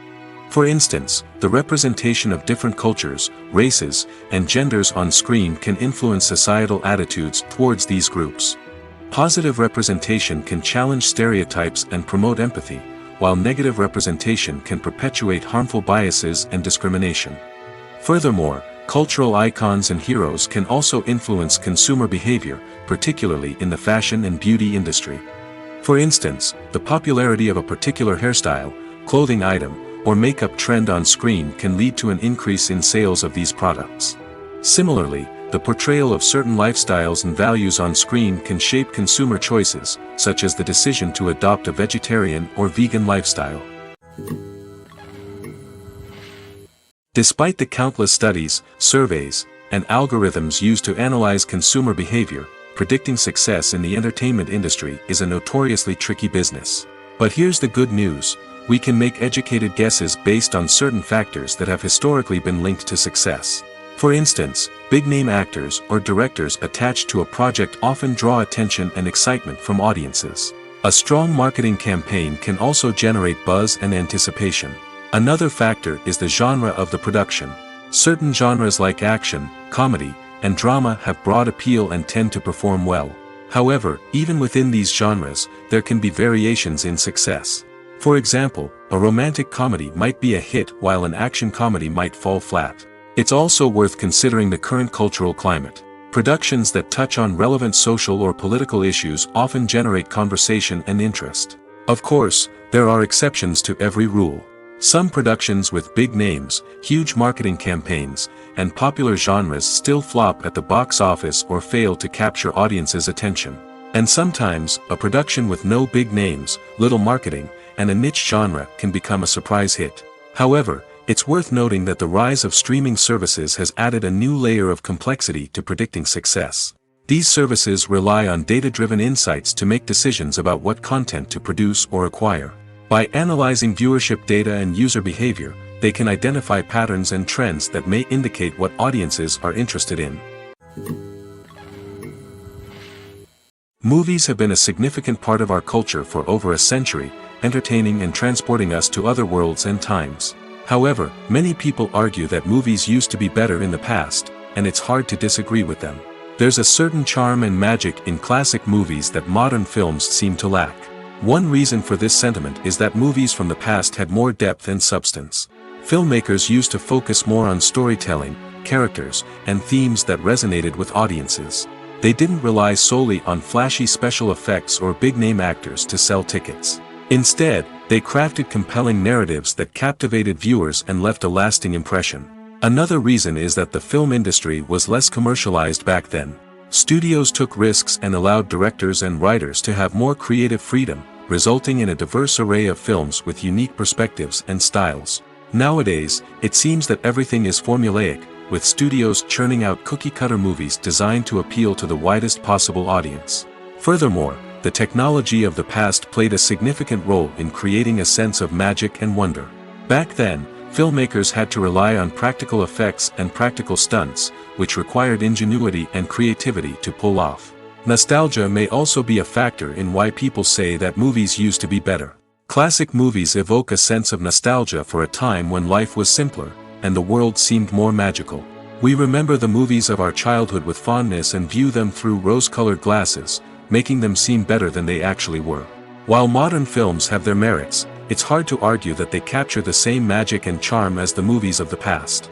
For instance, the representation of different cultures, races, and genders on screen can influence societal attitudes towards these groups. Positive representation can challenge stereotypes and promote empathy, while negative representation can perpetuate harmful biases and discrimination. Furthermore, cultural icons and heroes can also influence consumer behavior, particularly in the fashion and beauty industry. For instance, the popularity of a particular hairstyle, clothing item, or makeup trend on screen can lead to an increase in sales of these products. Similarly, the portrayal of certain lifestyles and values on screen can shape consumer choices, such as the decision to adopt a vegetarian or vegan lifestyle. Despite the countless studies, surveys, and algorithms used to analyze consumer behavior, predicting success in the entertainment industry is a notoriously tricky business. But here's the good news: we can make educated guesses based on certain factors that have historically been linked to success. For instance, big-name actors or directors attached to a project often draw attention and excitement from audiences. A strong marketing campaign can also generate buzz and anticipation. Another factor is the genre of the production. Certain genres like action, comedy, and drama have broad appeal and tend to perform well. However, even within these genres, there can be variations in success. For example, a romantic comedy might be a hit while an action comedy might fall flat. It's also worth considering the current cultural climate. Productions that touch on relevant social or political issues often generate conversation and interest. Of course, there are exceptions to every rule. Some productions with big names, huge marketing campaigns, and popular genres still flop at the box office or fail to capture audiences' attention. And sometimes, a production with no big names, little marketing, and a niche genre can become a surprise hit. However, it's worth noting that the rise of streaming services has added a new layer of complexity to predicting success. These services rely on data-driven insights to make decisions about what content to produce or acquire. By analyzing viewership data and user behavior, they can identify patterns and trends that may indicate what audiences are interested in. Movies have been a significant part of our culture for over a century, entertaining and transporting us to other worlds and times. However, many people argue that movies used to be better in the past, and it's hard to disagree with them. There's a certain charm and magic in classic movies that modern films seem to lack. One reason for this sentiment is that movies from the past had more depth and substance. Filmmakers used to focus more on storytelling, characters, and themes that resonated with audiences. They didn't rely solely on flashy special effects or big-name actors to sell tickets. Instead, they crafted compelling narratives that captivated viewers and left a lasting impression. Another reason is that the film industry was less commercialized back then. Studios took risks and allowed directors and writers to have more creative freedom, resulting in a diverse array of films with unique perspectives and styles. Nowadays, it seems that everything is formulaic, with studios churning out cookie-cutter movies designed to appeal to the widest possible audience. Furthermore, the technology of the past played a significant role in creating a sense of magic and wonder. Back then, filmmakers had to rely on practical effects and practical stunts, which required ingenuity and creativity to pull off. Nostalgia may also be a factor in why people say that movies used to be better. Classic movies evoke a sense of nostalgia for a time when life was simpler, and the world seemed more magical. We remember the movies of our childhood with fondness and view them through rose-colored glasses, making them seem better than they actually were. While modern films have their merits, it's hard to argue that they capture the same magic and charm as the movies of the past.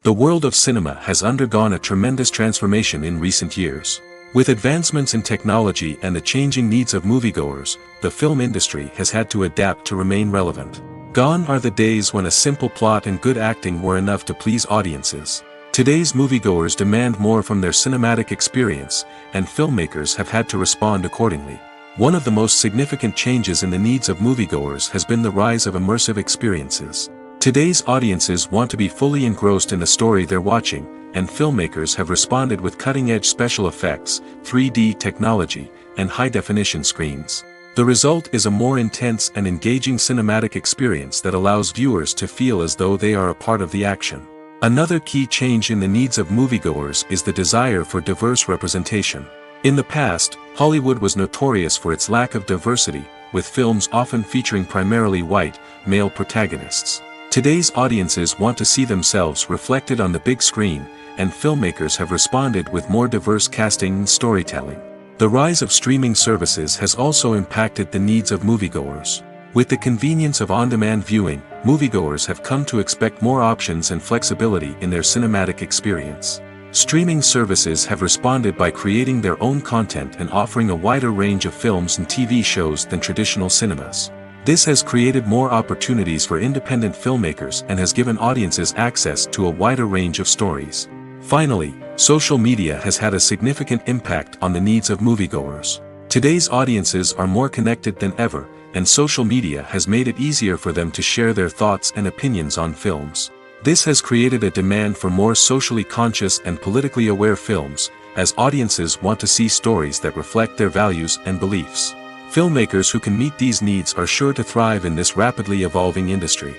The world of cinema has undergone a tremendous transformation in recent years. With advancements in technology and the changing needs of moviegoers, the film industry has had to adapt to remain relevant. Gone are the days when a simple plot and good acting were enough to please audiences. Today's moviegoers demand more from their cinematic experience, and filmmakers have had to respond accordingly. One of the most significant changes in the needs of moviegoers has been the rise of immersive experiences. Today's audiences want to be fully engrossed in the story they're watching, and filmmakers have responded with cutting-edge special effects, 3D technology, and high-definition screens. The result is a more intense and engaging cinematic experience that allows viewers to feel as though they are a part of the action. Another key change in the needs of moviegoers is the desire for diverse representation. In the past, Hollywood was notorious for its lack of diversity, with films often featuring primarily white, male protagonists. Today's audiences want to see themselves reflected on the big screen, and filmmakers have responded with more diverse casting and storytelling. The rise of streaming services has also impacted the needs of moviegoers. With the convenience of on-demand viewing, moviegoers have come to expect more options and flexibility in their cinematic experience. Streaming services have responded by creating their own content and offering a wider range of films and TV shows than traditional cinemas. This has created more opportunities for independent filmmakers and has given audiences access to a wider range of stories. Finally, social media has had a significant impact on the needs of moviegoers. Today's audiences are more connected than ever, and social media has made it easier for them to share their thoughts and opinions on films. This has created a demand for more socially conscious and politically aware films, as audiences want to see stories that reflect their values and beliefs. Filmmakers who can meet these needs are sure to thrive in this rapidly evolving industry.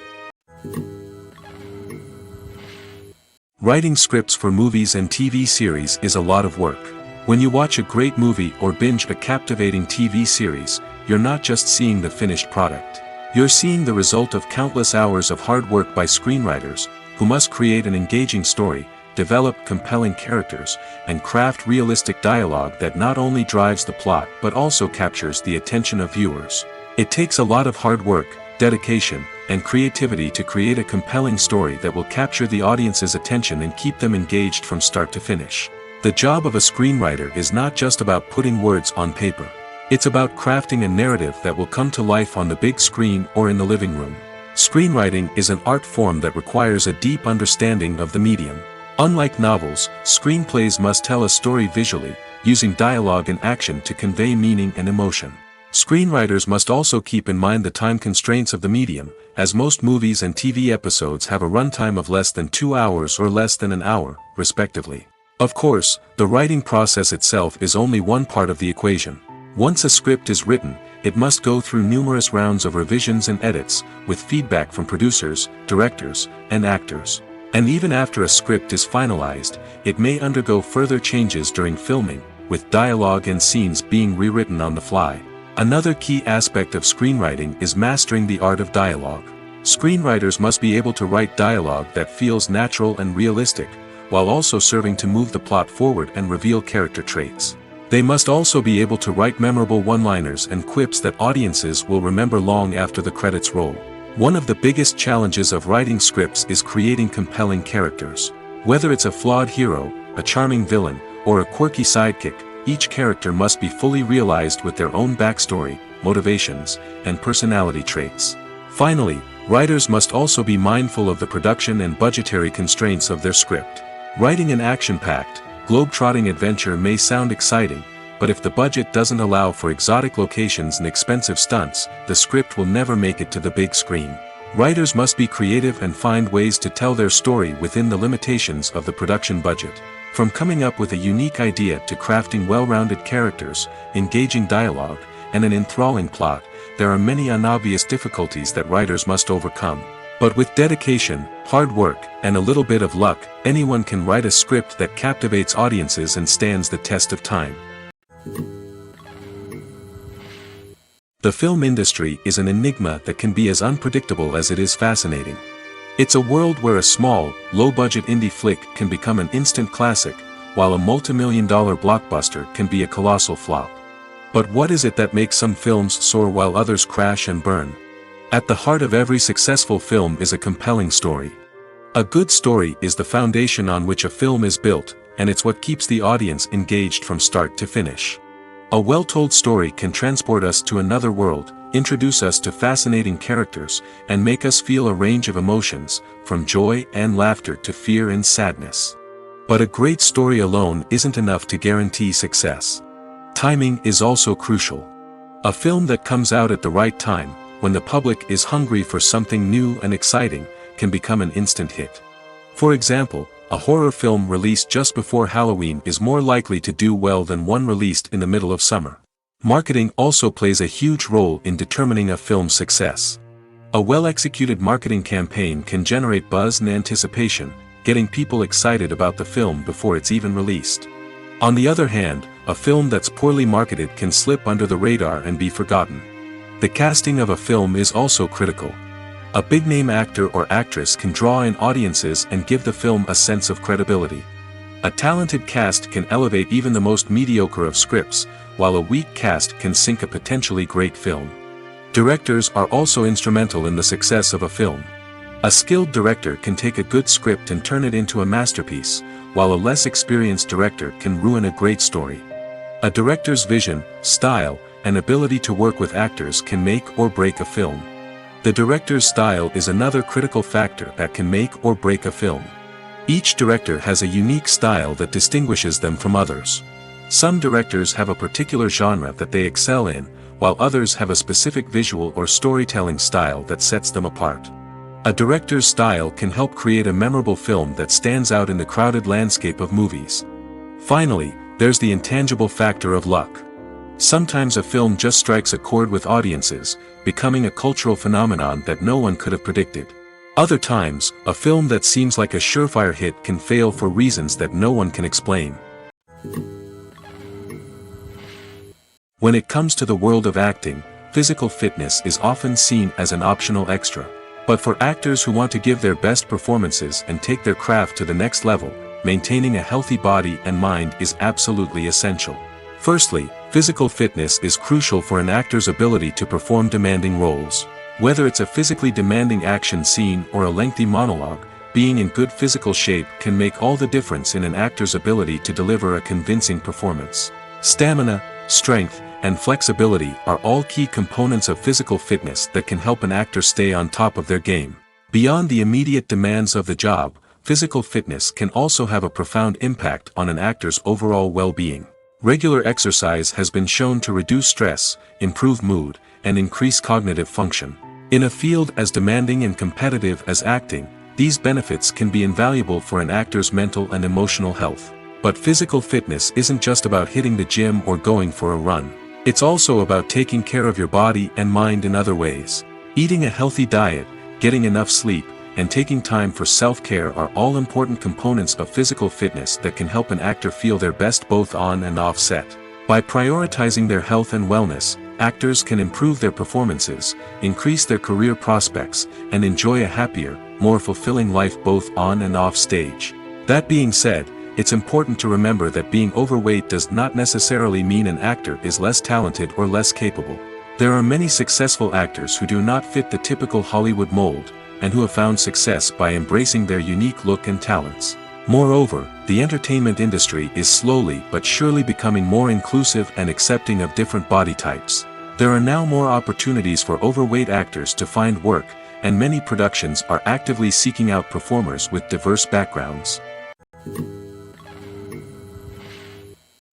Writing scripts for movies and TV series is a lot of work. When you watch a great movie or binge a captivating TV series, you're not just seeing the finished product. You're seeing the result of countless hours of hard work by screenwriters, who must create an engaging story, develop compelling characters, and craft realistic dialogue that not only drives the plot but also captures the attention of viewers. It takes a lot of hard work, dedication, and creativity to create a compelling story that will capture the audience's attention and keep them engaged from start to finish. The job of a screenwriter is not just about putting words on paper. It's about crafting a narrative that will come to life on the big screen or in the living room. Screenwriting is an art form that requires a deep understanding of the medium. Unlike novels, screenplays must tell a story visually, using dialogue and action to convey meaning and emotion. Screenwriters must also keep in mind the time constraints of the medium, as most movies and TV episodes have a runtime of less than 2 hours or less than an hour, respectively. Of course, the writing process itself is only one part of the equation. Once a script is written, it must go through numerous rounds of revisions and edits, with feedback from producers, directors, and actors. And even after a script is finalized, it may undergo further changes during filming, with dialogue and scenes being rewritten on the fly. Another key aspect of screenwriting is mastering the art of dialogue. Screenwriters must be able to write dialogue that feels natural and realistic, while also serving to move the plot forward and reveal character traits. They must also be able to write memorable one-liners and quips that audiences will remember long after the credits roll. One of the biggest challenges of writing scripts is creating compelling characters. Whether it's a flawed hero, a charming villain, or a quirky sidekick, each character must be fully realized with their own backstory, motivations, and personality traits. Finally, writers must also be mindful of the production and budgetary constraints of their script. Writing an action-packed, globe-trotting adventure may sound exciting, but if the budget doesn't allow for exotic locations and expensive stunts, the script will never make it to the big screen. Writers must be creative and find ways to tell their story within the limitations of the production budget. From coming up with a unique idea to crafting well-rounded characters, engaging dialogue, and an enthralling plot, there are many unobvious difficulties that writers must overcome. But with dedication, hard work, and a little bit of luck, anyone can write a script that captivates audiences and stands the test of time. The film industry is an enigma that can be as unpredictable as it is fascinating. It's a world where a small, low-budget indie flick can become an instant classic, while a multi-million-dollar blockbuster can be a colossal flop. But what is it that makes some films soar while others crash and burn? At the heart of every successful film is a compelling story. A good story is the foundation on which a film is built, and it's what keeps the audience engaged from start to finish. A well-told story can transport us to another world, introduce us to fascinating characters, and make us feel a range of emotions, from joy and laughter to fear and sadness. But a great story alone isn't enough to guarantee success. Timing is also crucial. A film that comes out at the right time, when the public is hungry for something new and exciting, can become an instant hit. For example, a horror film released just before Halloween is more likely to do well than one released in the middle of summer. Marketing also plays a huge role in determining a film's success. A well-executed marketing campaign can generate buzz and anticipation, getting people excited about the film before it's even released. On the other hand, a film that's poorly marketed can slip under the radar and be forgotten. The casting of a film is also critical. A big-name actor or actress can draw in audiences and give the film a sense of credibility. A talented cast can elevate even the most mediocre of scripts, while a weak cast can sink a potentially great film. Directors are also instrumental in the success of a film. A skilled director can take a good script and turn it into a masterpiece, while a less experienced director can ruin a great story. A director's vision, style, and ability to work with actors can make or break a film. The director's style is another critical factor that can make or break a film. Each director has a unique style that distinguishes them from others. Some directors have a particular genre that they excel in, while others have a specific visual or storytelling style that sets them apart. A director's style can help create a memorable film that stands out in the crowded landscape of movies. Finally, there's the intangible factor of luck. Sometimes a film just strikes a chord with audiences, becoming a cultural phenomenon that no one could have predicted. Other times, a film that seems like a surefire hit can fail for reasons that no one can explain. When it comes to the world of acting, physical fitness is often seen as an optional extra. But for actors who want to give their best performances and take their craft to the next level, maintaining a healthy body and mind is absolutely essential. Firstly, physical fitness is crucial for an actor's ability to perform demanding roles. Whether it's a physically demanding action scene or a lengthy monologue, being in good physical shape can make all the difference in an actor's ability to deliver a convincing performance. Stamina, strength, and flexibility are all key components of physical fitness that can help an actor stay on top of their game. Beyond the immediate demands of the job, physical fitness can also have a profound impact on an actor's overall well-being. Regular exercise has been shown to reduce stress, improve mood, and increase cognitive function. In a field as demanding and competitive as acting, these benefits can be invaluable for an actor's mental and emotional health. But physical fitness isn't just about hitting the gym or going for a run. It's also about taking care of your body and mind in other ways. Eating a healthy diet, getting enough sleep, and taking time for self-care are all important components of physical fitness that can help an actor feel their best both on and off set. By prioritizing their health and wellness, actors can improve their performances, increase their career prospects, and enjoy a happier, more fulfilling life both on and off stage. That being said, it's important to remember that being overweight does not necessarily mean an actor is less talented or less capable. There are many successful actors who do not fit the typical Hollywood mold, and who have found success by embracing their unique look and talents. Moreover, the entertainment industry is slowly but surely becoming more inclusive and accepting of different body types. There are now more opportunities for overweight actors to find work, and many productions are actively seeking out performers with diverse backgrounds.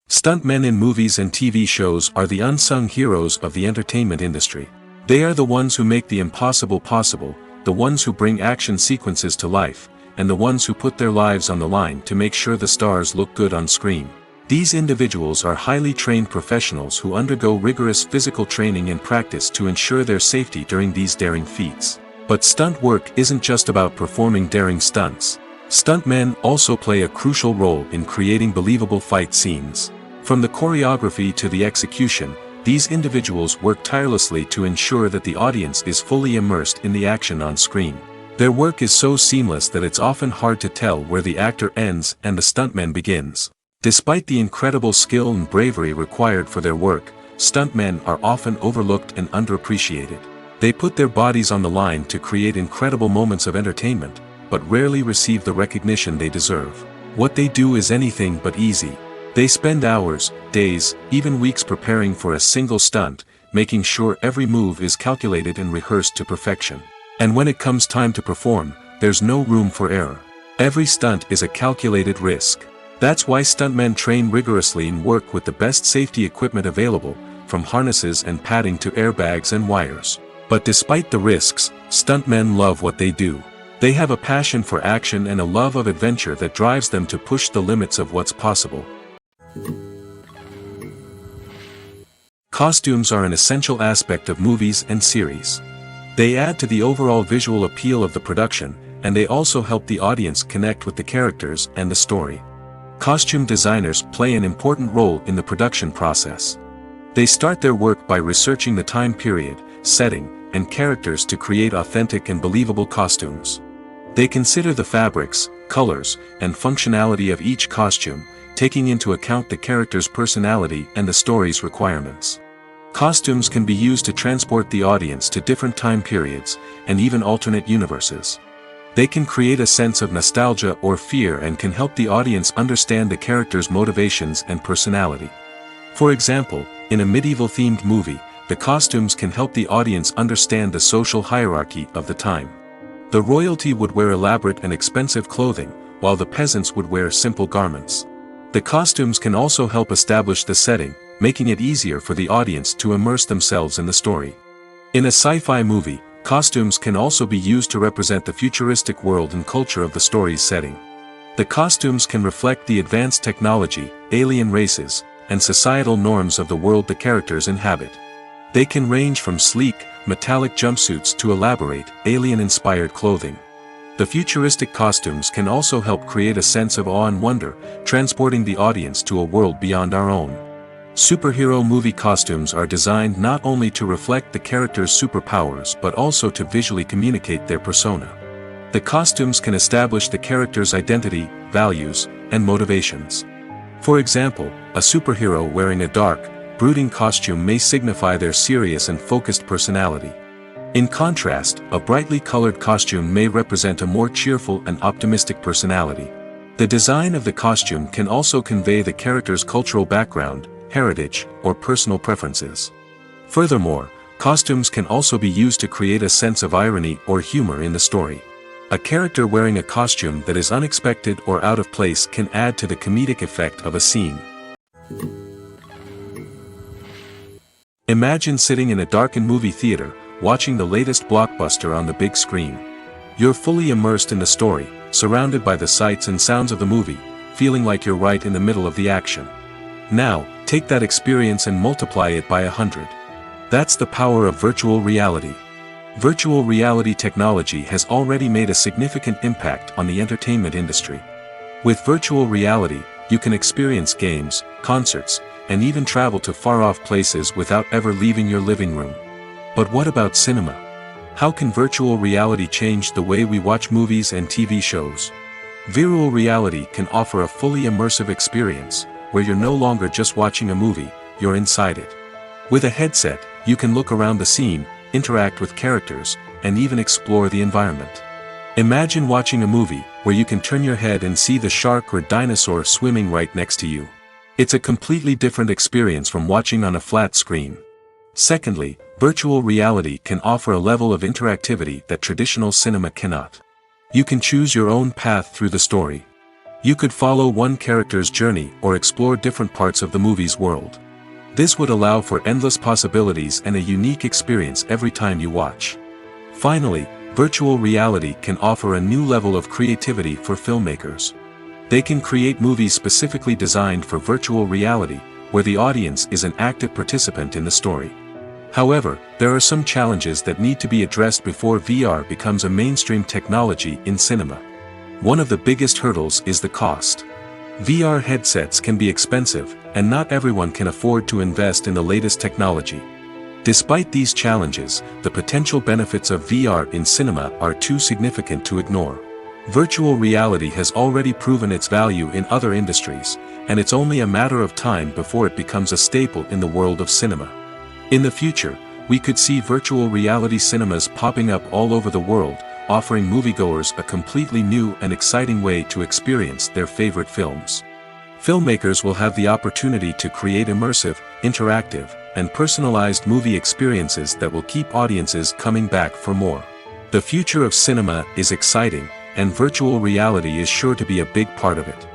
Stuntmen in movies and TV shows are the unsung heroes of the entertainment industry. They are the ones who make the impossible possible, the ones who bring action sequences to life, and the ones who put their lives on the line to make sure the stars look good on screen. These individuals are highly trained professionals who undergo rigorous physical training and practice to ensure their safety during these daring feats. But stunt work isn't just about performing daring stunts. Stuntmen also play a crucial role in creating believable fight scenes. From the choreography to the execution, these individuals work tirelessly to ensure that the audience is fully immersed in the action on screen. Their work is so seamless that it's often hard to tell where the actor ends and the stuntman begins. Despite the incredible skill and bravery required for their work, stuntmen are often overlooked and underappreciated. They put their bodies on the line to create incredible moments of entertainment, but rarely receive the recognition they deserve. What they do is anything but easy. They spend hours, days, even weeks preparing for a single stunt, making sure every move is calculated and rehearsed to perfection. And when it comes time to perform, there's no room for error. Every stunt is a calculated risk. That's why stuntmen train rigorously and work with the best safety equipment available, from harnesses and padding to airbags and wires. But despite the risks, stuntmen love what they do. They have a passion for action and a love of adventure that drives them to push the limits of what's possible. Costumes are an essential aspect of movies and series. They add to the overall visual appeal of the production, and they also help the audience connect with the characters and the story. Costume designers play an important role in the production process. They start their work by researching the time period, setting, and characters to create authentic and believable costumes. They consider the fabrics, colors, and functionality of each costume, taking into account the character's personality and the story's requirements. Costumes can be used to transport the audience to different time periods, and even alternate universes. They can create a sense of nostalgia or fear and can help the audience understand the character's motivations and personality. For example, in a medieval-themed movie, the costumes can help the audience understand the social hierarchy of the time. The royalty would wear elaborate and expensive clothing, while the peasants would wear simple garments. The costumes can also help establish the setting, making it easier for the audience to immerse themselves in the story. In a sci-fi movie, costumes can also be used to represent the futuristic world and culture of the story's setting. The costumes can reflect the advanced technology, alien races, and societal norms of the world the characters inhabit. They can range from sleek, metallic jumpsuits to elaborate, alien-inspired clothing. The futuristic costumes can also help create a sense of awe and wonder, transporting the audience to a world beyond our own. Superhero movie costumes are designed not only to reflect the character's superpowers but also to visually communicate their persona. The costumes can establish the character's identity, values, and motivations. For example, a superhero wearing a dark, brooding costume may signify their serious and focused personality. In contrast, a brightly colored costume may represent a more cheerful and optimistic personality. The design of the costume can also convey the character's cultural background, heritage, or personal preferences. Furthermore, costumes can also be used to create a sense of irony or humor in the story. A character wearing a costume that is unexpected or out of place can add to the comedic effect of a scene. Imagine sitting in a darkened movie theater, watching the latest blockbuster on the big screen. You're fully immersed in the story, surrounded by the sights and sounds of the movie, feeling like you're right in the middle of the action. Now, take that experience and multiply it by 100. That's the power of virtual reality. Virtual reality technology has already made a significant impact on the entertainment industry. With virtual reality, you can experience games, concerts, and even travel to far-off places without ever leaving your living room. But what about cinema? How can virtual reality change the way we watch movies and TV shows? Virtual reality can offer a fully immersive experience, where you're no longer just watching a movie, you're inside it. With a headset, you can look around the scene, interact with characters, and even explore the environment. Imagine watching a movie, where you can turn your head and see the shark or dinosaur swimming right next to you. It's a completely different experience from watching on a flat screen. Secondly, virtual reality can offer a level of interactivity that traditional cinema cannot. You can choose your own path through the story. You could follow one character's journey or explore different parts of the movie's world. This would allow for endless possibilities and a unique experience every time you watch. Finally, virtual reality can offer a new level of creativity for filmmakers. They can create movies specifically designed for virtual reality, where the audience is an active participant in the story. However, there are some challenges that need to be addressed before VR becomes a mainstream technology in cinema. One of the biggest hurdles is the cost. VR headsets can be expensive, and not everyone can afford to invest in the latest technology. Despite these challenges, the potential benefits of VR in cinema are too significant to ignore. Virtual reality has already proven its value in other industries, and it's only a matter of time before it becomes a staple in the world of cinema. In the future, we could see virtual reality cinemas popping up all over the world, offering moviegoers a completely new and exciting way to experience their favorite films. Filmmakers will have the opportunity to create immersive, interactive, and personalized movie experiences that will keep audiences coming back for more. The future of cinema is exciting, and virtual reality is sure to be a big part of it.